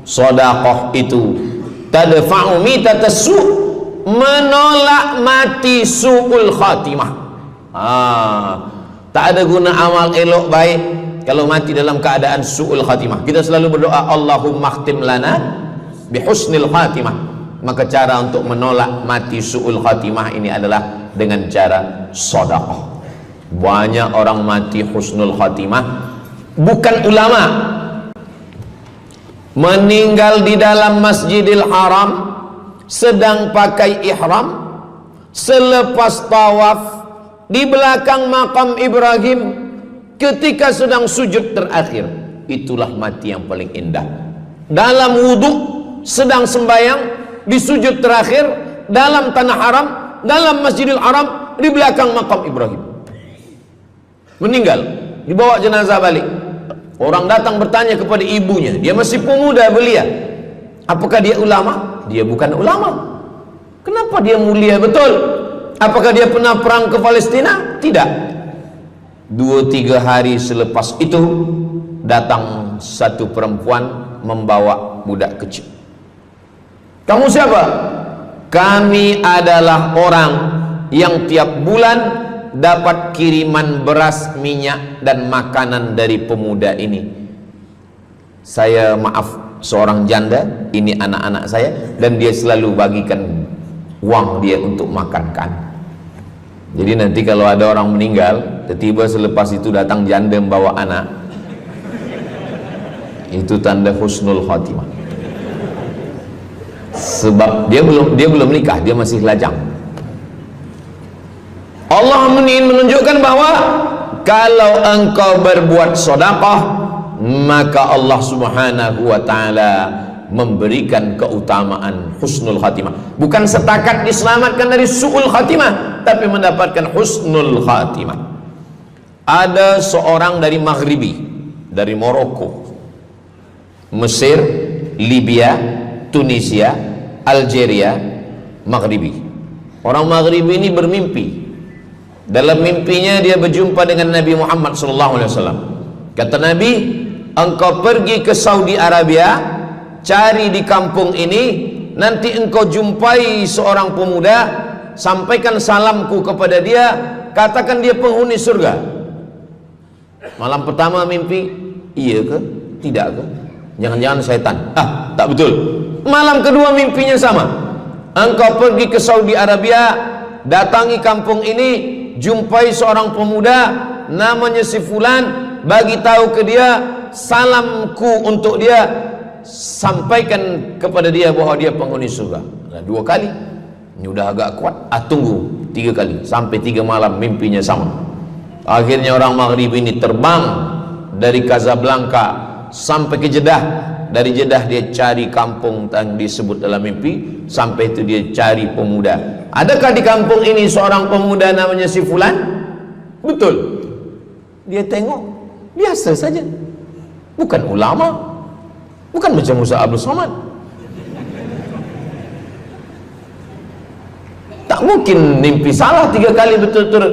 sedekah itu tadfa'u mitatassu, menolak mati su'ul khatimah. Tak ada guna amal elok baik kalau mati dalam keadaan su'ul khatimah. Kita selalu berdoa, Allahumma khtim lana bihusnil khatimah. Maka cara untuk menolak mati su'ul khatimah ini adalah dengan cara sedekah. Banyak orang mati husnul khatimah, bukan ulama, meninggal di dalam Masjidil Haram sedang pakai ihram, selepas tawaf di belakang makam Ibrahim ketika sedang sujud terakhir. Itulah mati yang paling indah. Dalam wudhu sedang sembahyang, di sujud terakhir dalam tanah haram, dalam Masjidil Haram, di belakang makam Ibrahim. Meninggal, dibawa jenazah balik. Orang datang bertanya kepada ibunya, dia masih pemuda belia, apakah dia ulama? Dia bukan ulama. Kenapa dia mulia betul? Apakah dia pernah perang ke Palestina? Tidak. 2-3 hari selepas itu datang satu perempuan membawa budak kecil. Kamu siapa? Kami adalah orang yang tiap bulan dapat kiriman beras, minyak dan makanan dari pemuda ini. Saya maaf, seorang janda, ini anak-anak saya, dan dia selalu bagikan uang dia untuk makan kan. Jadi nanti kalau ada orang meninggal, tiba-tiba selepas itu datang janda membawa anak, itu tanda husnul khatimah. Sebab dia belum nikah, dia masih lajang. Allah menunjukkan bahwa kalau engkau berbuat sedekah, maka Allah Subhanahu wa taala memberikan keutamaan husnul khatimah. Bukan setakat diselamatkan dari su'ul khatimah, tapi mendapatkan husnul khatimah. Ada seorang dari Maghribi, dari Maroko, Mesir, Libya, Tunisia, Algeria, Maghribi. Orang Maghribi ini bermimpi. Dalam mimpinya dia berjumpa dengan Nabi Muhammad SAW. Kata Nabi, engkau pergi ke Saudi Arabia, cari di kampung ini, nanti engkau jumpai seorang pemuda, sampaikan salamku kepada dia, katakan dia penghuni surga. Malam pertama mimpi, iya ke? Tidak ke? Jangan-jangan syaitan. Tak betul. Malam kedua mimpinya sama. Engkau pergi ke Saudi Arabia, datangi kampung ini, jumpai seorang pemuda namanya si fulan, bagi tahu ke dia, salamku untuk dia, sampaikan kepada dia bahwa dia penghuni surga. Nah, 2 kali. Ini udah agak kuat. Tunggu 3 kali, sampai 3 malam mimpinya sama. Akhirnya orang Maghrib ini terbang dari Casablanca sampai ke Jeddah. Dari Jeddah dia cari kampung yang disebut dalam mimpi. Sampai itu dia cari pemuda. Adakah di kampung ini seorang pemuda namanya si fulan? Betul. Dia tengok, biasa saja. Bukan ulama, bukan macam Musa Abdul Somad. Tak mungkin mimpi salah 3 kali betul-betul.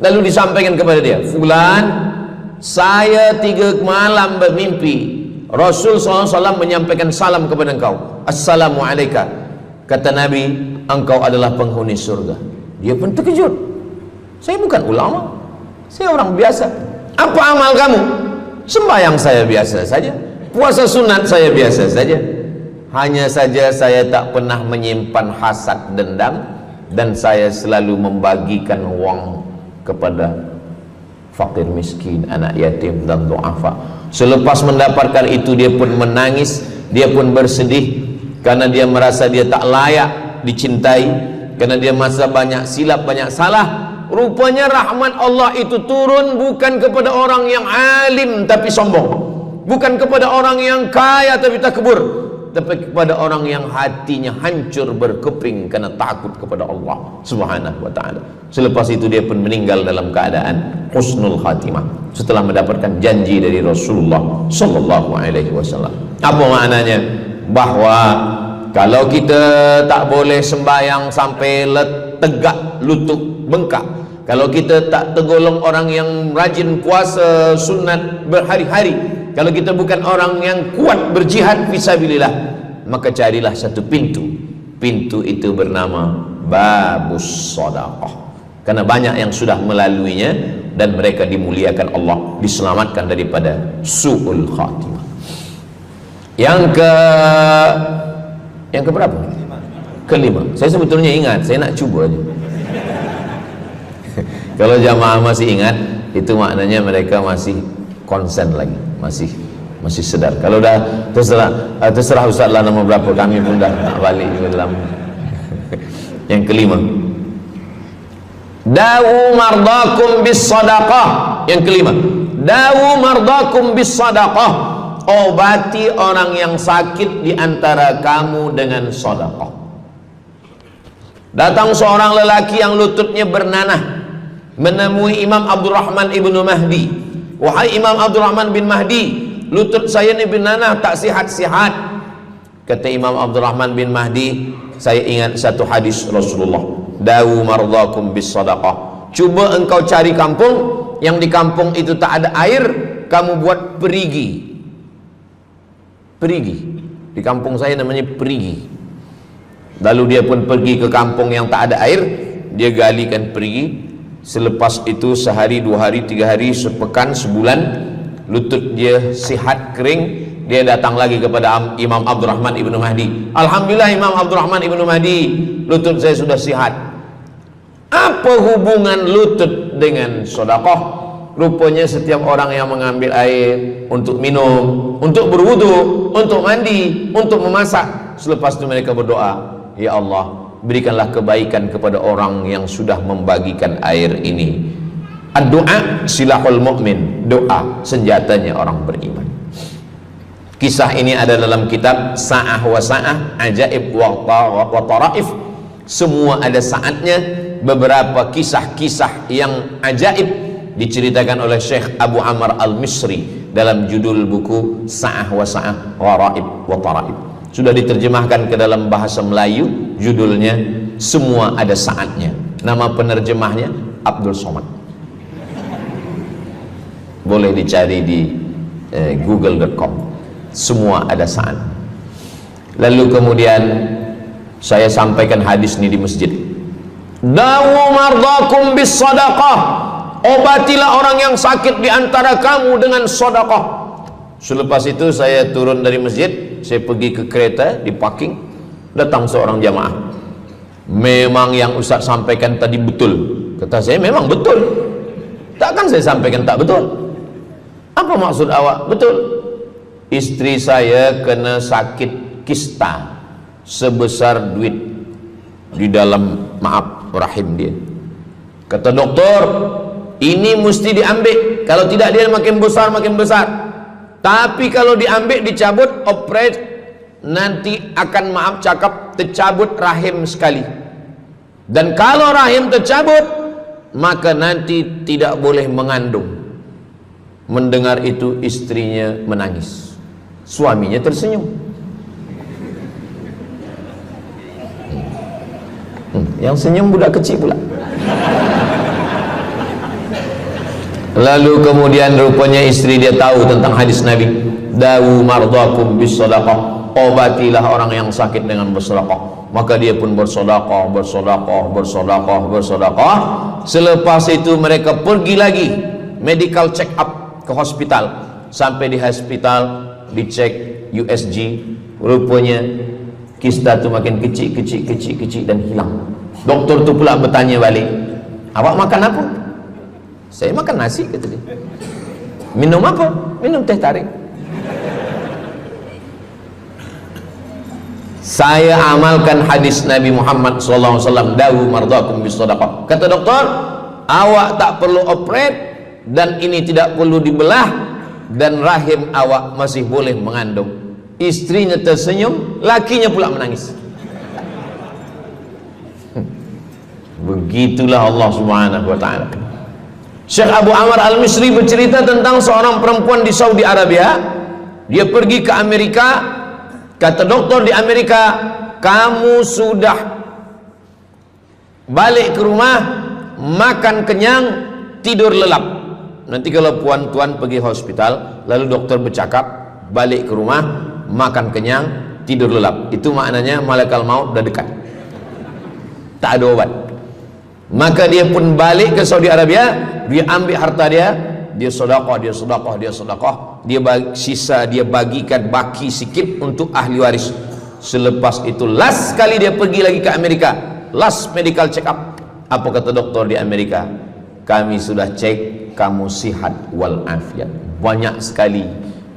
Lalu disampaikan kepada dia, fulan, saya 3 malam bermimpi Rasul SAW menyampaikan salam kepada engkau. Assalamualaikum. Kata Nabi, engkau adalah penghuni surga. Dia pun terkejut. Saya bukan ulama, saya orang biasa. Apa amal kamu? Sembahyang saya biasa saja, puasa sunat saya biasa saja. Hanya saja saya tak pernah menyimpan hasad dendam, dan saya selalu membagikan uang kepada fakir miskin, anak yatim dan du'afa. Selepas mendapatkan itu dia pun menangis, dia pun bersedih karena dia merasa dia tak layak dicintai, karena dia merasa banyak silap, banyak salah. Rupanya rahmat Allah itu turun bukan kepada orang yang alim tapi sombong, bukan kepada orang yang kaya tapi takbur, tapi kepada orang yang hatinya hancur berkeping karena takut kepada Allah Subhanahu wa ta'ala. Selepas itu dia pun meninggal dalam keadaan husnul khatimah setelah mendapatkan janji dari Rasulullah sallallahu alaihi wasallam. Apa maknanya? Bahwa kalau kita tak boleh sembahyang sampai tegak lutut bengkak, kalau kita tak tergolong orang yang rajin puasa sunat berhari-hari, kalau kita bukan orang yang kuat berjihad fisabilillah, maka carilah satu pintu. Pintu itu bernama babus sedekah. Karena banyak yang sudah melaluinya dan mereka dimuliakan Allah, diselamatkan daripada su'ul khatimah. Yang ke berapa? Kelima. Saya sebetulnya ingat, saya nak cuba aja. Kalau jamaah masih ingat, itu maknanya mereka masih konsen lagi, masih sedar. Kalau dah terserah Ustaz lah nama berapa, kami pun dah nak balik ke dalam. Yang kelima, dawu mardakum bis sadaqah. Yang kelima, dawu mardakum bis sadaqah. Obati orang yang sakit di antara kamu dengan sedekah. Datang seorang lelaki yang lututnya bernanah menemui Imam Abdurrahman ibnu Mahdi. Wahai Imam Abdurrahman bin Mahdi, lutut saya ni bernanah tak sihat-sihat. Kata Imam Abdurrahman bin Mahdi, saya ingat satu hadis Rasulullah, dawu mardakum bis sadaqah. Cuba engkau cari kampung yang di kampung itu tak ada air, kamu buat perigi. Perigi, di kampung saya namanya perigi. Lalu dia pun pergi ke kampung yang tak ada air, dia galikan perigi. Selepas itu sehari, 2 hari, 3 hari, sepekan, sebulan, lutut dia sihat kering. Dia datang lagi kepada Imam Abdurrahman ibnu Mahdi. Alhamdulillah Imam Abdurrahman ibnu Mahdi, lutut saya sudah sihat. Apa hubungan lutut dengan sedekah? Rupanya setiap orang yang mengambil air untuk minum, untuk berwudu, untuk mandi, untuk memasak, selepas itu mereka berdoa, ya Allah, berikanlah kebaikan kepada orang yang sudah membagikan air ini. Ad-du'a silahul mu'min, doa senjatanya orang beriman. Kisah ini ada dalam kitab Sa'ah wa Sa'ah, Ajaib wa Taraif. Semua ada saatnya. Beberapa kisah-kisah yang ajaib diceritakan oleh Syekh Abu Amr Al-Misri dalam judul buku Sa'ah wa Sa'ah Gharaib wa Taraib. Sudah diterjemahkan ke dalam bahasa Melayu, judulnya Semua Ada Saatnya. Nama penerjemahnya Abdul Somad. Boleh dicari di google.com. Semua ada saat. Lalu kemudian saya sampaikan hadis ini di masjid. Dawu mardakum bis sadaqah. Obatilah orang yang sakit di antara kamu dengan sedekah. Selepas itu saya turun dari masjid, saya pergi ke kereta, di parking, datang seorang jamaah. Memang yang Ustaz sampaikan tadi betul. Kata saya, memang betul. Takkan saya sampaikan tak betul? Apa maksud awak? Betul. Istri saya kena sakit kista sebesar duit di dalam, maaf, rahim dia. Kata doktor, ini mesti diambil, kalau tidak dia makin besar makin besar. Tapi kalau diambil, dicabut, operate, nanti akan, maaf cakap, tercabut rahim sekali. Dan kalau rahim tercabut, maka nanti tidak boleh mengandung. Mendengar itu istrinya menangis, suaminya tersenyum. Yang senyum budak kecil pula. Lalu kemudian rupanya istri dia tahu tentang hadis Nabi, dawu mardakum bis sadaqah. Obatilah orang yang sakit dengan bersedekah. Maka dia pun bersedekah, bersedekah, bersedekah, bersedekah. Selepas itu mereka pergi lagi medical check up ke hospital. Sampai di hospital dicek USG, rupanya kista itu makin kecil, kecil, kecil, kecil dan hilang. Doktor tu pula bertanya balik, awak makan apa? Saya makan nasi, kata dia. Minum apa? Minum teh tarik. Saya amalkan hadis Nabi Muhammad SAW, dawu mardakum bis sadaqah. Kata doktor, awak tak perlu operate dan ini tidak perlu dibelah, dan rahim awak masih boleh mengandung. Istrinya tersenyum, lakinya pula menangis. Begitulah Allah Subhanahu wa taala. Syekh Abu Amr Al-Misri bercerita tentang seorang perempuan di Saudi Arabia. Dia pergi ke Amerika. Kata doktor di Amerika, kamu sudah balik ke rumah, makan kenyang, tidur lelap. Nanti kalau puan-tuan pergi hospital, lalu dokter bercakap, balik ke rumah, makan kenyang, tidur lelap, itu maknanya malaikat maut dah dekat, tak ada obat. Maka dia pun balik ke Saudi Arabia, dia ambil harta dia, dia sedekah, dia sedekah, dia sedekah, dia sisa dia bagikan baki sikit untuk ahli waris. Selepas itu last kali dia pergi lagi ke Amerika, last medical check up. Apa kata doktor di Amerika? Kami sudah cek, kamu sihat wal afiat. Banyak sekali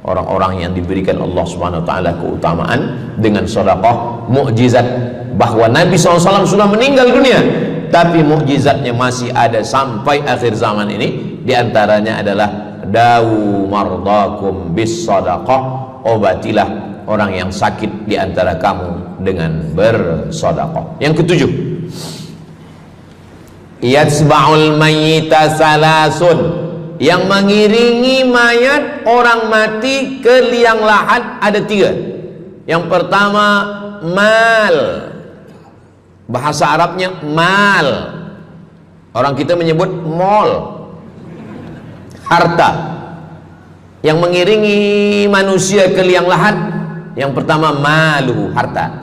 orang-orang yang diberikan Allah Subhanahu wa taala keutamaan dengan sedekah, mukjizat bahwa Nabi SAW sudah meninggal dunia, tapi mukjizatnya masih ada sampai akhir zaman ini. Di antaranya adalah dawu mardakum bis sadaqah, obatilah orang yang sakit di antara kamu dengan bersedekah. Yang ketujuh, yatsba'ul mayyita salasun, yang mengiringi mayat orang mati ke liang lahat ada tiga. Yang pertama mal, bahasa Arabnya mal, orang kita menyebut mall, harta. Yang mengiringi manusia ke liang lahat, yang pertama maluhu, harta.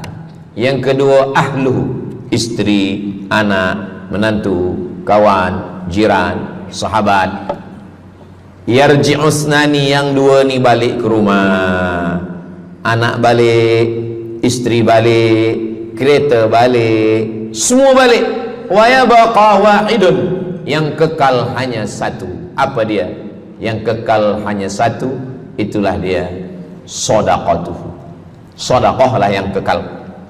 Yang kedua ahluhu, istri, anak, menantu, kawan, jiran, sahabat. Yarji'usnani, yang dua ni balik ke rumah, anak balik, istri balik, kereta balik, semua balik. Wa yabqa wahidun, yang kekal hanya satu. Apa dia? Yang kekal hanya satu, itulah dia sedekatuhu. Sedekahlah yang kekal.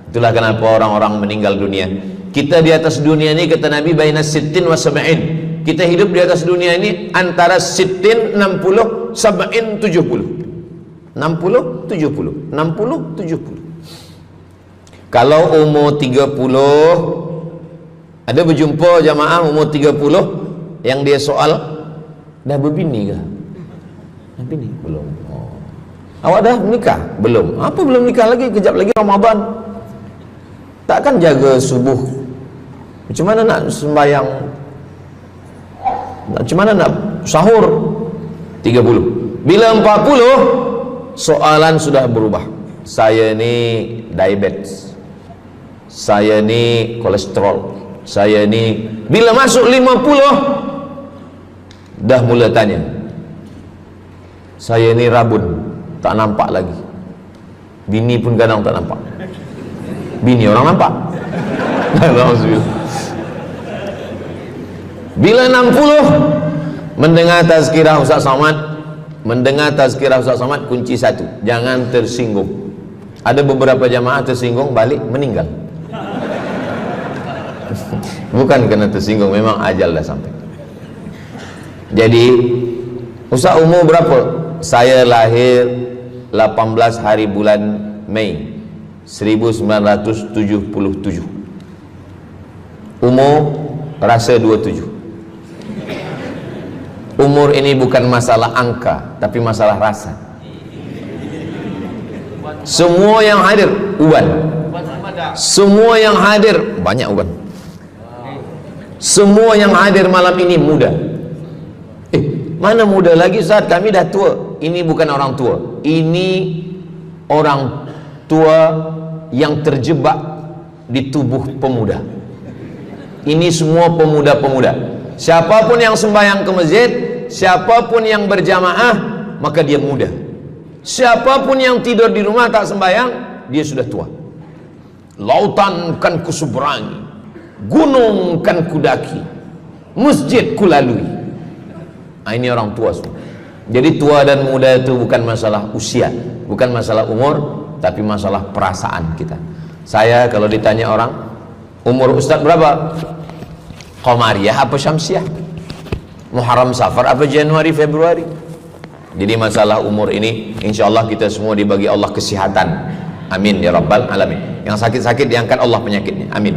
Itulah kenapa orang-orang meninggal dunia. Kita di atas dunia ini, kata Nabi, baina sittin wa sab'in. Kita hidup di atas dunia ini antara sittin, 60, sab'in, 70. 60, 70, 60, 70. Kalau umur 30, ada berjumpa jamaah umur 30 yang dia soal, dah berbini ke? Nabi ni belum. Oh. Awak dah menikah? Belum. Apa belum nikah lagi? Kejap lagi Ramadan. Takkan jaga subuh? Macam mana nak sembahyang? Macam mana nak sahur? 30. Bila 40, soalan sudah berubah. Saya ni diabetes, saya ni kolesterol, saya ni. Bila masuk 50, dah mula tanya, saya ni rabun, tak nampak lagi. Bini pun kadang tak nampak. Bini orang nampak. Bila 60, mendengar tazkirah Ustaz Somad, kunci satu, jangan tersinggung. Ada beberapa jamaah tersinggung, balik meninggal. Bukan kerana tersinggung, memang ajal dah sampai. Jadi Ustaz umur berapa? Saya lahir 18 hari bulan Mei 1977. Umur rasa 27. Umur ini bukan masalah angka, tapi masalah rasa. Semua yang hadir uban, semua yang hadir banyak uban, semua yang hadir malam ini muda. Mana muda lagi Ustaz? Kami dah tua. Ini bukan orang tua, ini orang tua yang terjebak di tubuh pemuda. Ini semua pemuda-pemuda. Siapapun yang sembahyang ke masjid, siapapun yang berjamaah, maka dia muda. Siapapun yang tidur di rumah tak sembahyang, dia sudah tua. Lautan kan kuseberangi, gunung kan kudaki, masjid kulalui. Ini orang tua semua. Jadi tua dan muda itu bukan masalah usia, bukan masalah umur, tapi masalah perasaan kita. Saya kalau ditanya orang, umur Ustaz berapa? Qamariyah apa Syamsiah? Muharram Safar apa Januari Februari? Jadi masalah umur ini insyaallah kita semua dibagi Allah kesihatan. Amin ya rabbal alamin. Yang sakit-sakit diangkat Allah penyakitnya. Amin.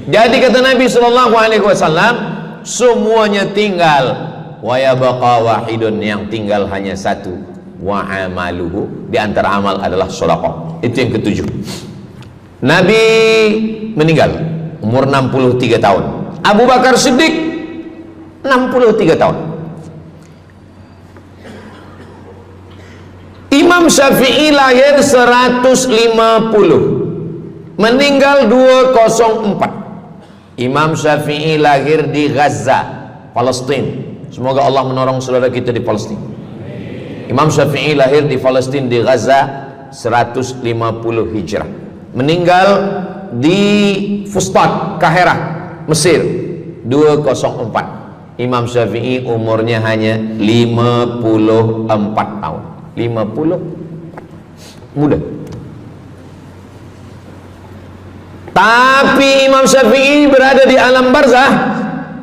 Jadi kata Nabi sallallahu alaihi wasallam, semuanya tinggal, wa yabqa wahidun, yang tinggal hanya satu, wa amaluhu, di antara amal adalah sedekah. Itu yang ketujuh. Nabi meninggal umur 63 tahun. Abu Bakar Siddiq 63 tahun. Imam Syafi'i lahir 150, meninggal 204. Imam Syafi'i lahir di Gaza, Palestina. Semoga Allah menolong saudara kita di Palestina. Imam Syafi'i lahir di Palestina, di Gaza 150 Hijrah. Meninggal di Fustat, Kahirah, Mesir 204. Imam Syafi'i umurnya hanya 54 tahun. 50, muda. Tapi Imam Syafi'i berada di alam barzah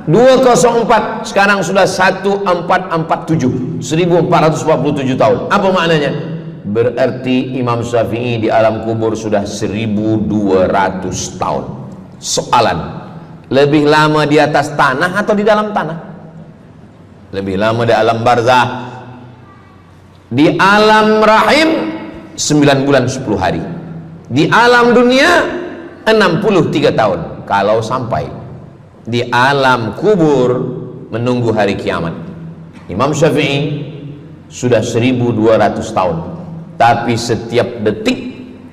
204, sekarang sudah 1447, 1447 tahun. Apa maknanya? Berarti Imam Syafi'i di alam kubur sudah 1200 tahun. Soalan, lebih lama di atas tanah atau di dalam tanah? Lebih lama di alam barzah. Di alam rahim 9 bulan 10 hari. Di alam dunia 63 tahun kalau sampai. Di alam kubur menunggu hari kiamat. Imam Syafi'i sudah 1200 tahun. Tapi setiap detik,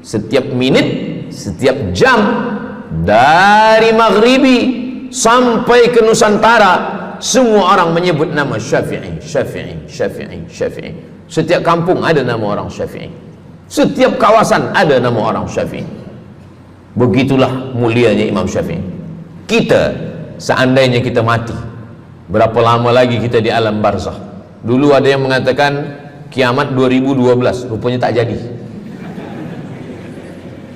setiap menit, setiap jam, dari maghribi sampai ke Nusantara, semua orang menyebut nama Syafi'i, Syafi'i, Syafi'i, Syafi'i. Setiap kampung ada nama orang Syafi'i, setiap kawasan ada nama orang Syafi'i. Begitulah mulianya Imam Syafi'i. Kita, seandainya kita mati, berapa lama lagi kita di alam barzah? Dulu ada yang mengatakan kiamat 2012, rupanya tak jadi.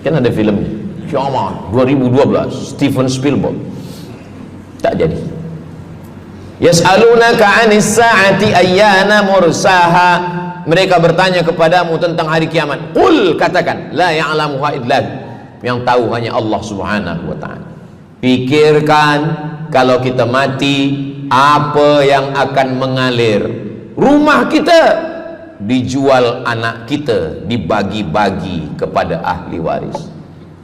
Kan ada filmnya, kiamat 2012, Steven Spielberg. Tak jadi. Yas'alunaka 'anis sa'ati ayyana mursaha. Mereka bertanya kepadamu tentang hari kiamat. Qul, katakan, la ya'lamuha illa, yang tahu hanya Allah Subhanahu wa ta'ala. Pikirkan, kalau kita mati, apa yang akan mengalir? Rumah kita dijual anak kita, dibagi-bagi kepada ahli waris.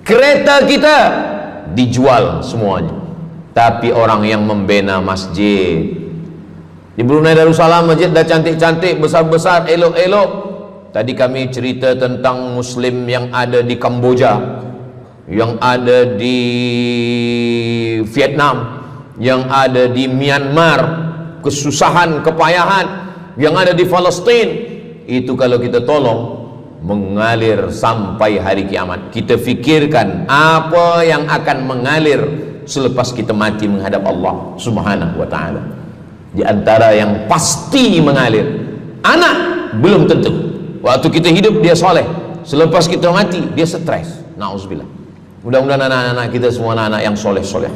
Kereta kita dijual semuanya. Tapi orang yang membina masjid di Brunei Darussalam, masjid dah cantik-cantik, besar-besar, elok-elok. Tadi kami cerita tentang Muslim yang ada di Kamboja, yang ada di Vietnam, yang ada di Myanmar, kesusahan, kepayahan, yang ada di Palestin. Itu kalau kita tolong, mengalir sampai hari kiamat. Kita fikirkan apa yang akan mengalir selepas kita mati menghadap Allah Subhanahu wa ta'ala. Di antara yang pasti mengalir, anak belum tentu. Waktu kita hidup dia soleh, selepas kita mati dia stres. Na'udzubillah. Mudah-mudahan anak-anak kita semua anak-anak yang soleh-soleh.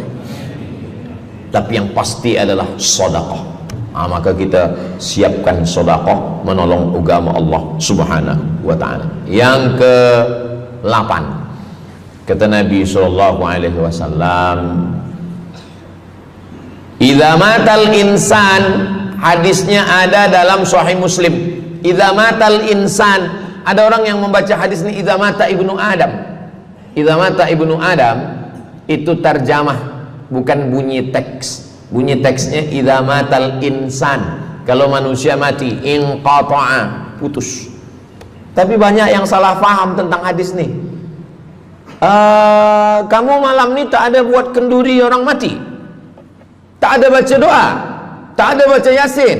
Tapi yang pasti adalah sedekah. Maka kita siapkan sedekah menolong agama Allah Subhanahu wa ta'ala. Yang ke-8, kata Nabi sallallahu alaihi wasallam, idza matal insan, hadisnya ada dalam Sahih Muslim. Idza matal insan, ada orang yang membaca hadis ini idza mata ibnu Adam. Idza mata ibnu Adam itu terjemah, bukan bunyi teks. Bunyi teksnya idza matal insan, kalau manusia mati, inqata'a, putus. Tapi banyak yang salah faham tentang hadis nih. Kamu malam ni tak ada buat kenduri orang mati, tak ada baca doa, tak ada baca yasin,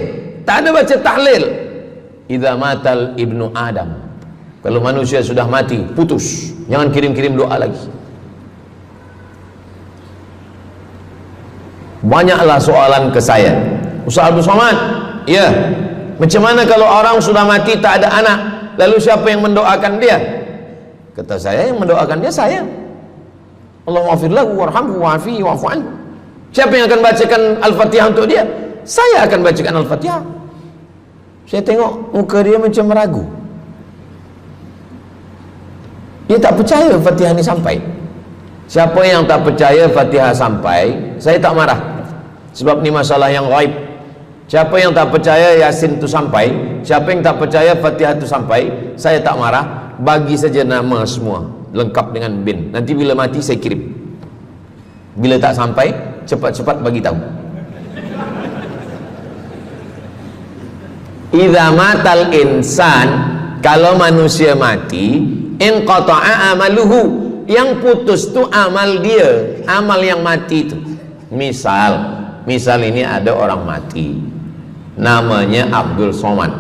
tak ada baca tahlil. Idza matal ibnu Adam, kalau manusia sudah mati, putus. Jangan kirim-kirim doa lagi. Banyaklah soalan ke saya, Ustaz Abdul Somad, ya, macam mana kalau orang sudah mati tak ada anak, lalu siapa yang mendoakan dia? Kata saya, yang mendoakan dia saya. Allahumma ighfir lahu warhamhu wa'afihi wa'fu anhu. Siapa yang akan bacakan Al-Fatihah untuk dia? Saya akan bacakan Al-Fatihah. Saya tengok muka dia macam meragu, dia tak percaya Fatihah ini sampai. Siapa yang tak percaya Fatihah sampai, saya tak marah, sebab ni masalah yang gaib. Siapa yang tak percaya Yasin itu sampai, siapa yang tak percaya Fatihah itu sampai, saya tak marah. Bagi saja nama semua lengkap dengan bin. Nanti bila mati saya kirim. Bila tak sampai, cepat-cepat bagi tahu. Idza matal insan, kalau manusia mati, inqata'a amaluhu, yang putus tu amal dia, amal yang mati itu. Misal ini ada orang mati, namanya Abdul Somad.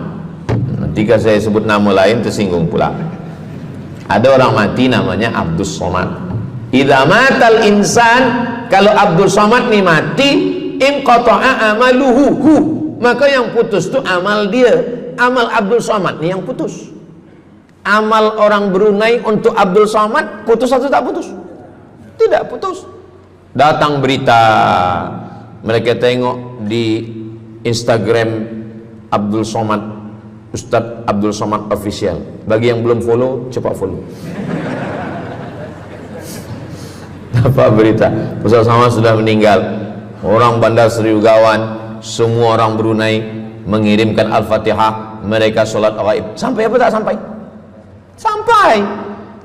Nanti kalau saya sebut nama lain tersinggung pula. Ada orang mati namanya Abdul Somad. Idza matal insan, kalau Abdul Somad ni mati, inqata'a amaluhu, maka yang putus tu amal dia. Amal Abdul Somad ni yang putus. Amal orang Brunei untuk Abdul Somad putus atau tak putus? Tidak putus. Datang berita, mereka tengok di Instagram Abdul Somad, Ustadz Abdul Somad Official. Bagi yang belum follow, cepat follow. Dapat berita Ustadz Somad sudah meninggal. Orang Bandar Seri Begawan, semua orang Brunei mengirimkan Al-Fatihah, mereka sholat gaib. Sampai apa tak sampai? Sampai.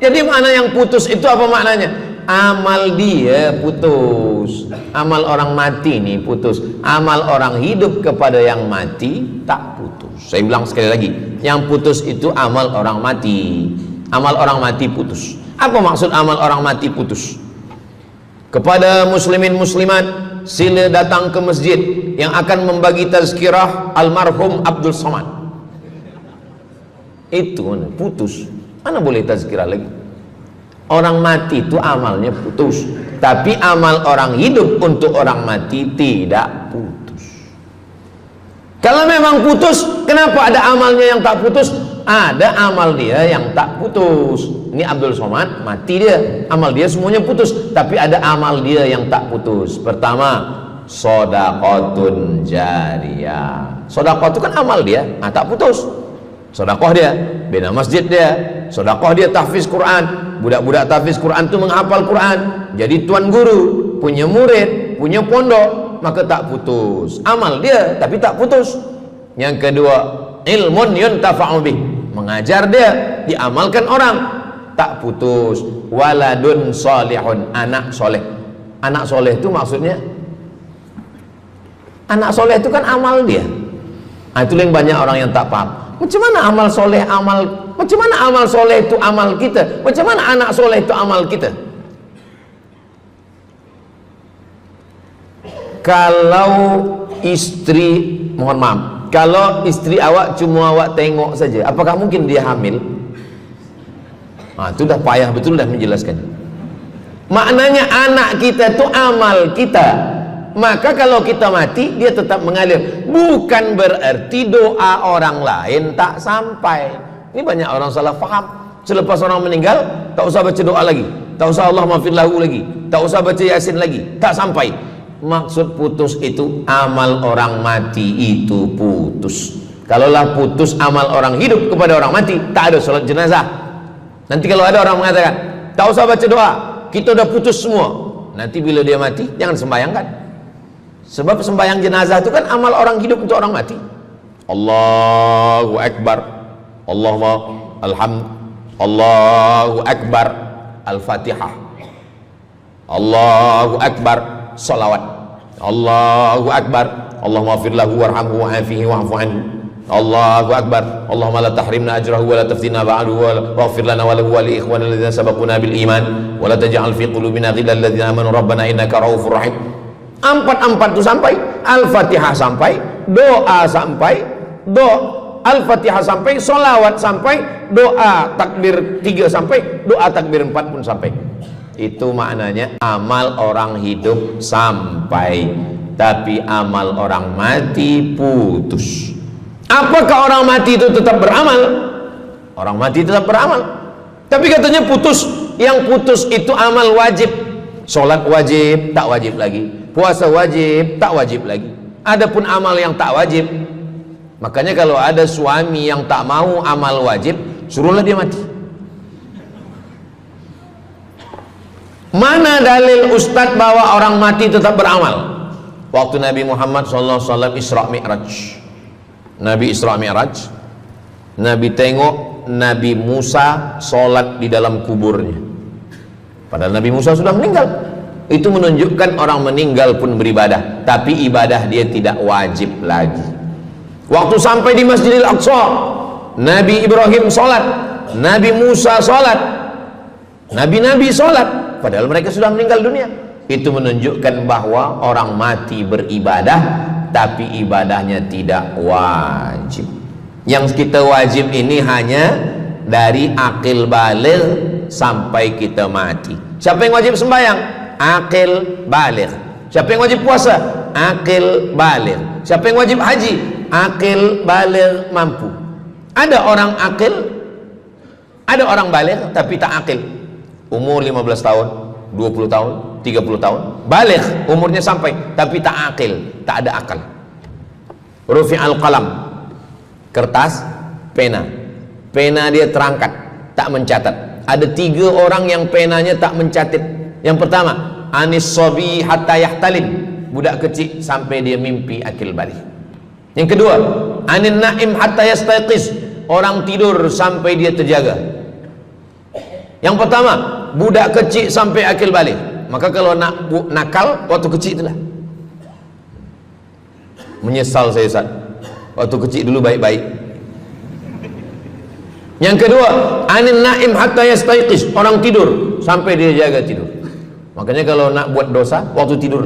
Jadi mana yang putus itu apa maknanya? Amal dia putus, amal orang mati nih putus, amal orang hidup kepada yang mati tak putus. Saya bilang sekali lagi, yang putus itu amal orang mati. Amal orang mati putus. Apa maksud amal orang mati putus? Kepada muslimin muslimat, sila datang ke masjid yang akan membagi tazkirah almarhum Abdul Somad. Itu mana putus, mana boleh tazkirah lagi. Orang mati itu amalnya putus, tapi amal orang hidup untuk orang mati tidak putus. Kalau memang putus, kenapa ada amalnya yang tak putus? Ada amal dia yang tak putus. Ini Abdul Somad mati dia, amal dia semuanya putus, tapi ada amal dia yang tak putus. Pertama, shadaqatun jariyah. Sedekah itu kan amal dia, tak putus. Sedekah dia bina masjid dia, sedekah dia tahfiz Quran. Budak-budak tahfiz Quran itu menghafal Quran, jadi tuan guru, punya murid, punya pondok, maka tak putus. Amal dia tapi tak putus. Yang kedua, ilmun yuntafa'u bih, mengajar dia, diamalkan orang, tak putus. Waladun solihun, anak soleh. Anak soleh itu maksudnya, anak soleh itu kan amal dia. Nah, itu yang banyak orang yang tak paham. Macam mana amal soleh, macam mana amal soleh itu amal kita? Macam mana anak soleh itu amal kita? Kalau istri, mohon maaf, kalau istri awak cuma awak tengok saja, apakah mungkin dia hamil? Nah, itu dah payah betul dah menjelaskan. Maknanya anak kita itu amal kita. Maka kalau kita mati, dia tetap mengalir. Bukan berarti doa orang lain tak sampai. Ini banyak orang salah faham. Selepas orang meninggal, tak usah baca doa lagi, tak usah Allah maafir lahu lagi, tak usah baca Yasin lagi, tak sampai. Maksud putus itu amal orang mati itu putus. Kalaulah putus amal orang hidup kepada orang mati, tak ada salat jenazah. Nanti kalau ada orang mengatakan tak usah baca doa, kita udah putus semua, nanti bila dia mati jangan sembayangkan. Sebab sembayang jenazah itu kan amal orang hidup untuk orang mati. Allahu Akbar, Allahumma alhamd, Allahu Akbar, Al-Fatihah, Allahu Akbar, salawat, Allahu Akbar, Allahumma maghfir lahu warhamhu wa'afihi wa'fu anhu, Allahu Akbar, Allahumma la tahrimna ajrahu wa la taftina ba'dahu wa waghfir lana wa lahu wa li ikhwanina alladhina sabaquna bil iman wa la taj'al fi qulubina ghillan lil ladzina amanu rabbana innaka ra'ufur rahim. Empat itu sampai, Al-Fatihah sampai, doa sampai, Al-Fatihah sampai, solawat sampai, doa takbir 3 sampai, doa takbir 4 pun sampai. Itu maknanya amal orang hidup sampai, tapi amal orang mati putus. Apakah orang mati itu tetap beramal? Orang mati tetap beramal, tapi katanya putus. Yang putus itu amal wajib. Sholat wajib, tak wajib lagi. Puasa wajib, tak wajib lagi. Adapun amal yang tak wajib, makanya kalau ada suami yang tak mau amal wajib, suruhlah dia mati. Mana dalil ustadz bahwa orang mati tetap beramal? Waktu Nabi Muhammad SAW Isra Mi'raj, Nabi Isra Mi'raj, Nabi tengok Nabi Musa sholat di dalam kuburnya, padahal Nabi Musa sudah meninggal. Itu menunjukkan orang meninggal pun beribadah, tapi ibadah dia tidak wajib lagi. Waktu sampai di Masjidil Aqsa, Nabi Ibrahim sholat, Nabi Musa sholat, Nabi-Nabi sholat, padahal mereka sudah meninggal dunia. Itu menunjukkan bahwa orang mati beribadah, tapi ibadahnya tidak wajib. Yang kita wajib ini hanya dari akil baligh sampai kita mati. Siapa yang wajib sembahyang? Akil baligh. Siapa yang wajib puasa? Akil baligh. Siapa yang wajib haji? Akil baligh mampu. Ada orang akil, ada orang baligh tapi tak akil. Umur 15 tahun, 20 tahun, 30 tahun, baligh, umurnya sampai, tapi tak akil, tak ada akal. Rufi'al qalam, kertas, pena. Pena dia terangkat, tak mencatat. Ada 3 orang yang penanya tak mencatat. Yang pertama, anis sobi hatta yahtalim, budak kecil sampai dia mimpi akil balik. Yang kedua, anin naim hatta yastayqiz, orang tidur sampai dia terjaga. Yang pertama, budak kecil sampai akil balik. Maka kalau nak nakal waktu kecil itulah. Menyesal saya Ustaz, waktu kecil dulu baik-baik. Yang kedua, anin naim hatta yastayqiz, orang tidur sampai dia jaga tidur. Makanya kalau nak buat dosa waktu tidur.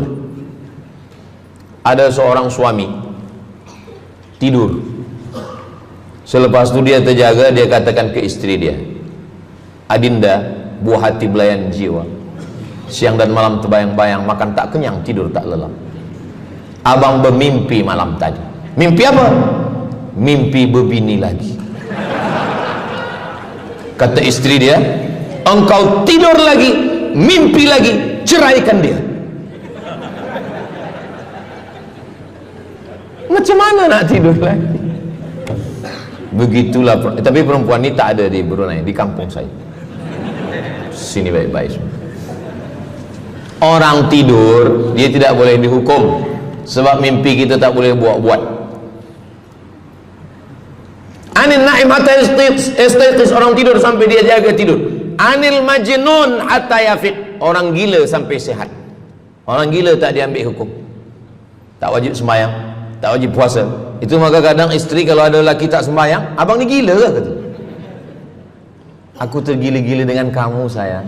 Ada seorang suami tidur, selepas itu dia terjaga, dia katakan ke istri dia, Adinda, buah hati belayan jiwa, siang dan malam terbayang-bayang, makan tak kenyang, tidur tak lelap. Abang bermimpi malam tadi. Mimpi apa? Mimpi berbini lagi. Kata istri dia, engkau tidur lagi, mimpi lagi, ceraikan dia. Macam mana nak tidur lagi? Begitulah. Tapi perempuan ini tak ada di Brunei, di kampung saya. Sini baik-baik. Orang tidur dia tidak boleh dihukum, sebab mimpi kita tak boleh buat-buat. Anil naim hatta yastayqis, orang tidur sampai dia jaga tidur. Anil majnun hatta yafiq, orang gila sampai sehat. Orang gila tak diambil hukum, tak wajib sembahyang, tak wajib puasa. Itu maka kadang isteri kalau ada lelaki tak sembahyang, abang ni gila ke? Kata, aku tergila-gila dengan kamu sayang.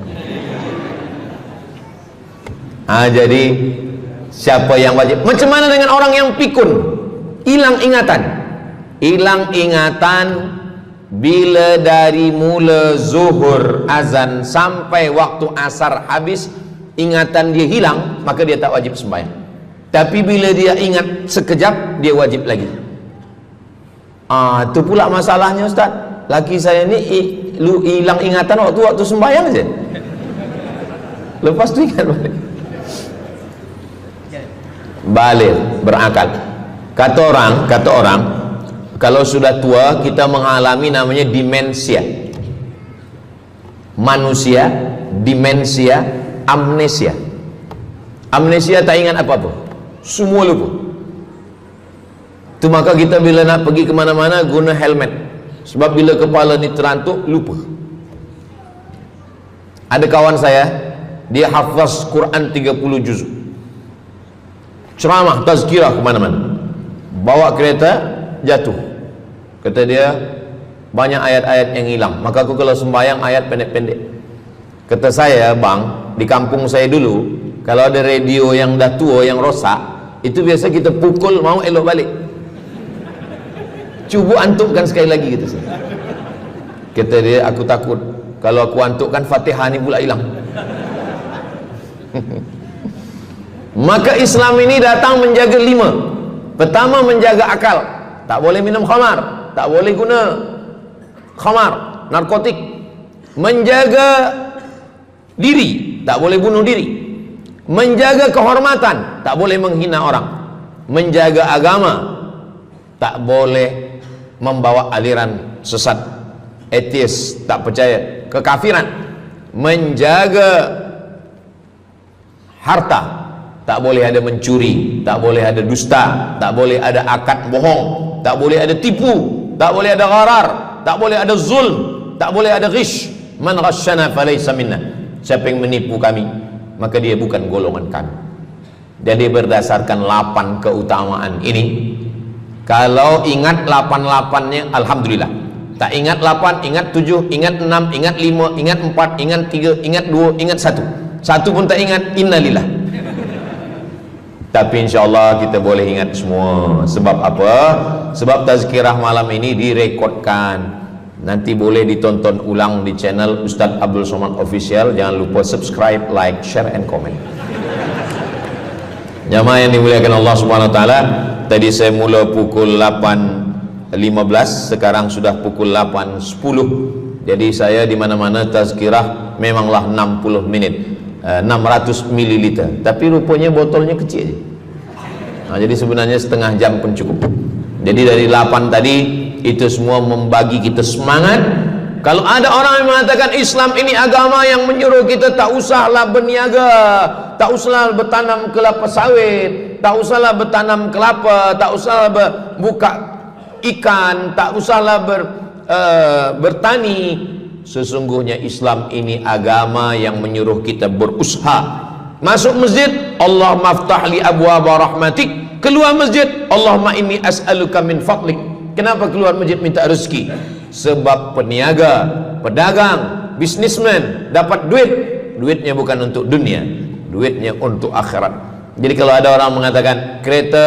Jadi siapa yang wajib? Macam mana dengan orang yang pikun, hilang ingatan? Hilang ingatan bila dari mula zuhur azan sampai waktu asar habis, ingatan dia hilang, maka dia tak wajib sembahyang. Tapi bila dia ingat sekejap, dia wajib lagi. Itu pula masalahnya Ustaz. Laki saya ni hilang ingatan waktu sembahyang je. Lepas tu ingat balik berakal. Kata orang kalau sudah tua kita mengalami namanya demensia. Manusia demensia, amnesia. Amnesia tak ingat apa-apa, semua lupa. Tu maka kita bila nak pergi ke mana-mana guna helmet, sebab bila kepala ni terantuk lupa. Ada kawan saya, dia hafaz Quran 30 juz, ceramah tazkirah ke mana-mana, bawa kereta jatuh. Kata dia banyak ayat-ayat yang hilang, maka aku kalau sembahyang ayat pendek-pendek. Kata saya, bang, di kampung saya dulu kalau ada radio yang dah tua yang rosak, itu biasa kita pukul mau elok balik. Cuba antukkan sekali lagi, kata saya. Kata dia, aku takut kalau aku antukkan Fatihah ni pula hilang. Maka Islam ini datang menjaga 5. Pertama, menjaga akal. Tak boleh minum khamar, tak boleh guna khamar, narkotik. Menjaga diri, tak boleh bunuh diri. Menjaga kehormatan, tak boleh menghina orang. Menjaga agama, tak boleh membawa aliran sesat, ateis, tak percaya, kekafiran. Menjaga harta, tak boleh ada mencuri, tak boleh ada dusta, tak boleh ada akad bohong, tak boleh ada tipu, tak boleh ada gharar, tak boleh ada zulm, tak boleh ada ghish. Man ghasyana falaysa minna, siapa yang menipu kami maka dia bukan golongan kami. Jadi berdasarkan 8 keutamaan ini, kalau ingat 8-8-nya alhamdulillah. Tak ingat 8, ingat 7, ingat 6, ingat 5, ingat 4, ingat 3, ingat 2, ingat 1. Satu pun tak ingat, innalillah. Tapi insyaAllah kita boleh ingat semua. Sebab apa? Sebab tazkirah malam ini direkodkan. Nanti boleh ditonton ulang di channel Ustaz Abdul Somad Official. Jangan lupa subscribe, like, share, and comment. Jamaah yang dimuliakan Allah Subhanahu Wa Taala, tadi saya mula pukul 8.15, sekarang sudah pukul 8.10. Jadi saya di mana-mana tazkirah memanglah 60 menit, 600 ml. Tapi rupanya botolnya kecil je. Jadi sebenarnya setengah jam pun cukup. Jadi dari 8 tadi itu semua membagi kita semangat. Kalau ada orang yang mengatakan Islam ini agama yang menyuruh kita tak usahlah berniaga, tak usahlah bertanam kelapa sawit, tak usahlah bertanam kelapa, tak usahlah buka ikan, tak usahlah bertani. Sesungguhnya Islam ini agama yang menyuruh kita berusaha. Masuk masjid, Allahumma aftah li abwaaba rahmatik. Keluar masjid, Allahumma inni as'aluka min fadlik. Kenapa keluar masjid minta rezeki? Sebab peniaga, pedagang, bisnismen dapat duit. Duitnya bukan untuk dunia, duitnya untuk akhirat. Jadi kalau ada orang mengatakan kereta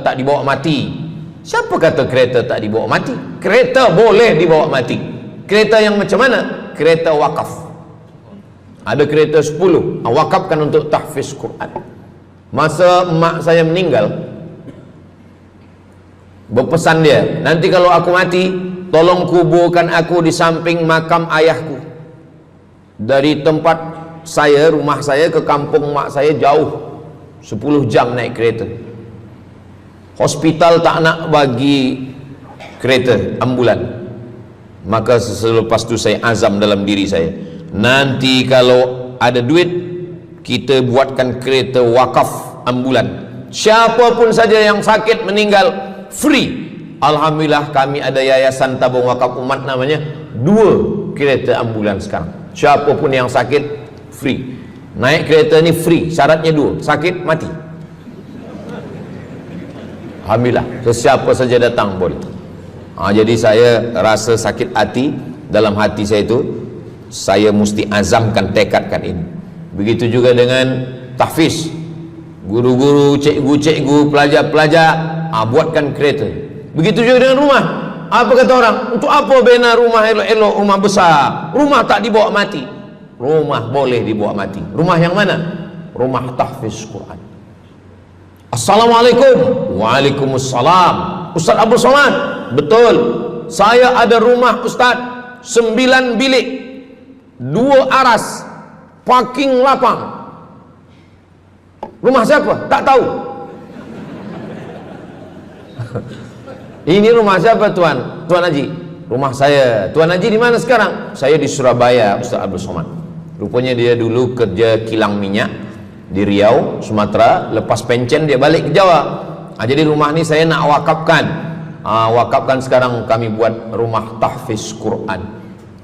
tak dibawa mati, siapa kata kereta tak dibawa mati? Kereta boleh dibawa mati. Kereta yang macam mana? Kereta wakaf. Ada kereta 10, wakafkan untuk tahfiz Quran. Masa mak saya meninggal, berpesan dia, nanti kalau aku mati, tolong kuburkan aku di samping makam ayahku. Dari tempat saya, rumah saya ke kampung mak saya jauh, 10 jam naik kereta. Hospital tak nak bagi kereta ambulan. Maka selepas itu saya azam dalam diri saya, nanti kalau ada duit, kita buatkan kereta wakaf ambulan. Siapapun saja yang sakit meninggal, free, Alhamdulillah kami ada yayasan tabung wakaf umat namanya, 2 kereta ambulans sekarang. Siapapun yang sakit free. Naik kereta ni free, syaratnya 2, sakit mati. Alhamdulillah, sesiapa saja datang boleh. Jadi saya rasa sakit hati, dalam hati saya itu saya mesti azamkan, tekadkan ini. Begitu juga dengan tahfiz, guru-guru, cikgu-cikgu, pelajar-pelajar, buatkan kereta. Begitu juga dengan rumah. Apa kata orang? Untuk apa bina rumah elok-elok, rumah besar? Rumah tak dibawa mati. Rumah boleh dibawa mati. Rumah yang mana? Rumah tahfiz Quran. Assalamualaikum. Waalaikumsalam. Ustaz Abdul Somad, betul, saya ada rumah Ustaz, 9 bilik, 2 aras, parking lapang. Rumah siapa? Tak tahu. Ini rumah siapa Tuan? Tuan Haji. Rumah saya. Tuan Haji di mana sekarang? Saya di Surabaya, Ustaz Abdul Somad. Rupanya dia dulu kerja kilang minyak di Riau, Sumatera. Lepas pencen dia balik ke Jawa. Jadi rumah ni saya nak wakafkan. Wakafkan sekarang kami buat rumah tahfiz Quran.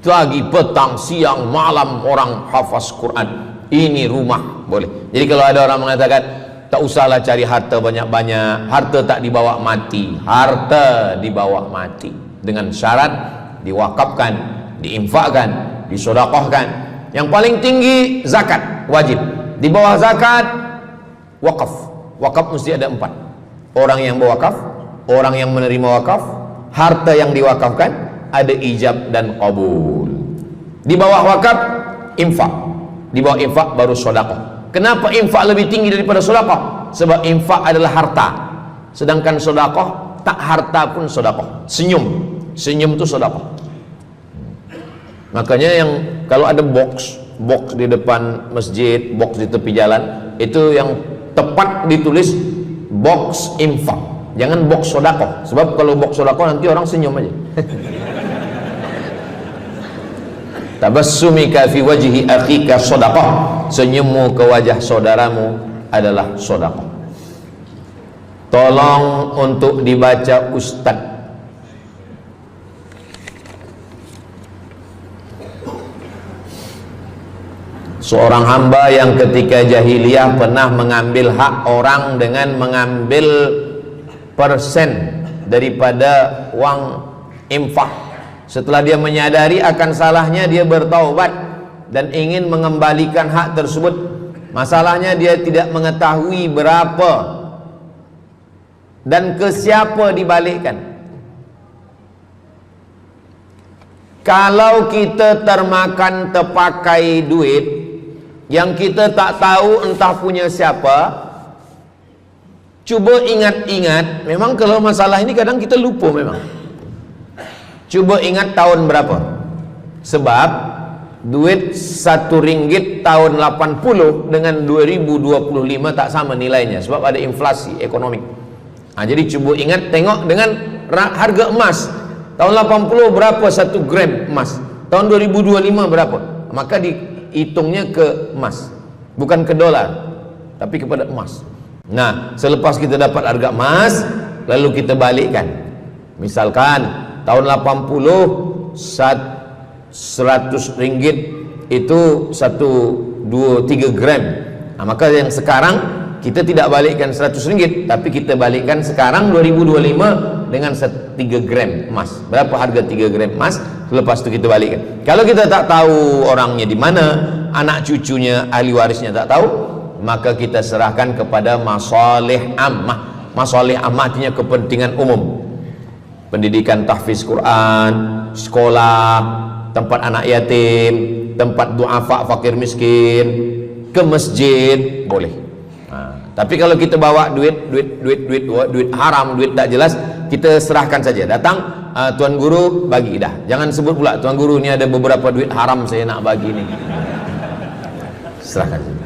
Pagi, petang, siang, malam orang hafaz Quran. Ini rumah boleh. Jadi kalau ada orang mengatakan tak usahlah cari harta banyak-banyak, harta tak dibawa mati. Harta dibawa mati dengan syarat diwakafkan, diinfakkan, disedekahkan. Yang paling tinggi zakat wajib. Di bawah zakat wakaf. Wakaf mesti ada 4. Orang yang berwakaf, orang yang menerima wakaf, harta yang diwakafkan, ada ijab dan qabul. Di bawah wakaf infak. Di bawah infak baru sedekah. Kenapa infak lebih tinggi daripada sedekah? Sebab infak adalah harta, sedangkan sedekah tak harta pun sedekah. Senyum itu sedekah. Makanya yang kalau ada box di depan masjid, box di tepi jalan, itu yang tepat ditulis box infak, jangan box sedekah. Sebab kalau box sedekah nanti orang senyum aja. Tabassumika fi wajhi akhika sedekah. Senyummu ke wajah saudaramu adalah sedekah. Tolong untuk dibaca Ustaz. Seorang hamba yang ketika jahiliyah pernah mengambil hak orang dengan mengambil persen daripada uang infak. Setelah dia menyadari akan salahnya, dia bertaubat dan ingin mengembalikan hak tersebut. Masalahnya dia tidak mengetahui berapa dan ke siapa dibalikkan. Kalau kita termakan terpakai duit yang kita tak tahu entah punya siapa, cuba ingat-ingat. Memang kalau masalah ini kadang kita lupa memang. Coba ingat tahun berapa. Sebab duit RM1 tahun 80 dengan 2025 tak sama nilainya, sebab ada inflasi ekonomi. Jadi coba ingat, tengok dengan harga emas. Tahun 80 berapa 1 gram emas, tahun 2025 berapa. Maka dihitungnya ke emas, bukan ke dolar, tapi kepada emas. Nah, selepas kita dapat harga emas, lalu kita balikkan. Misalkan tahun 80 100 ringgit itu 3 gram. Maka yang sekarang kita tidak balikkan 100 ringgit, tapi kita balikkan sekarang 2025 dengan 3 gram emas. Berapa harga 3 gram emas? Lepas itu kita balikkan. Kalau kita tak tahu orangnya di mana, anak cucunya, ahli warisnya tak tahu, maka kita serahkan kepada masalih ammah. Masalih ammah artinya kepentingan umum. Pendidikan tahfiz Quran, sekolah, tempat anak yatim, tempat duafa fakir miskin, ke masjid boleh. Tapi kalau kita bawa duit haram, duit tak jelas, kita serahkan saja. Datang, tuan guru bagi dah. Jangan sebut pula tuan guru ni ada beberapa duit haram saya nak bagi ni. Serahkan saja.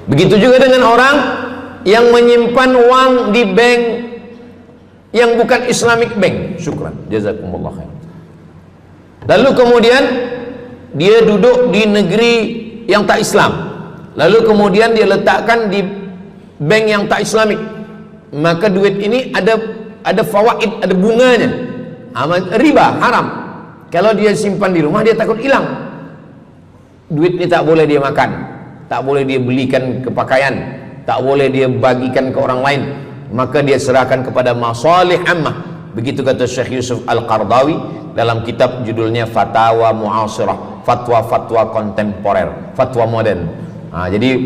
Begitu juga dengan orang yang menyimpan uang di bank yang bukan Islamic bank. Syukran, jazakumullah khair. Lalu kemudian dia duduk di negeri yang tak Islam, lalu kemudian dia letakkan di bank yang tak Islamik. Maka duit ini ada ada fawaid, ada bunganya. Riba haram. Kalau dia simpan di rumah dia takut hilang. Duit ini tak boleh dia makan, tak boleh dia belikan ke pakaian, tak boleh dia bagikan ke orang lain, maka dia serahkan kepada masalih ammah. Begitu kata Syekh Yusuf Al-Qardawi dalam kitab judulnya Fatawa Mu'asirah, fatwa-fatwa kontemporer, fatwa modern. Jadi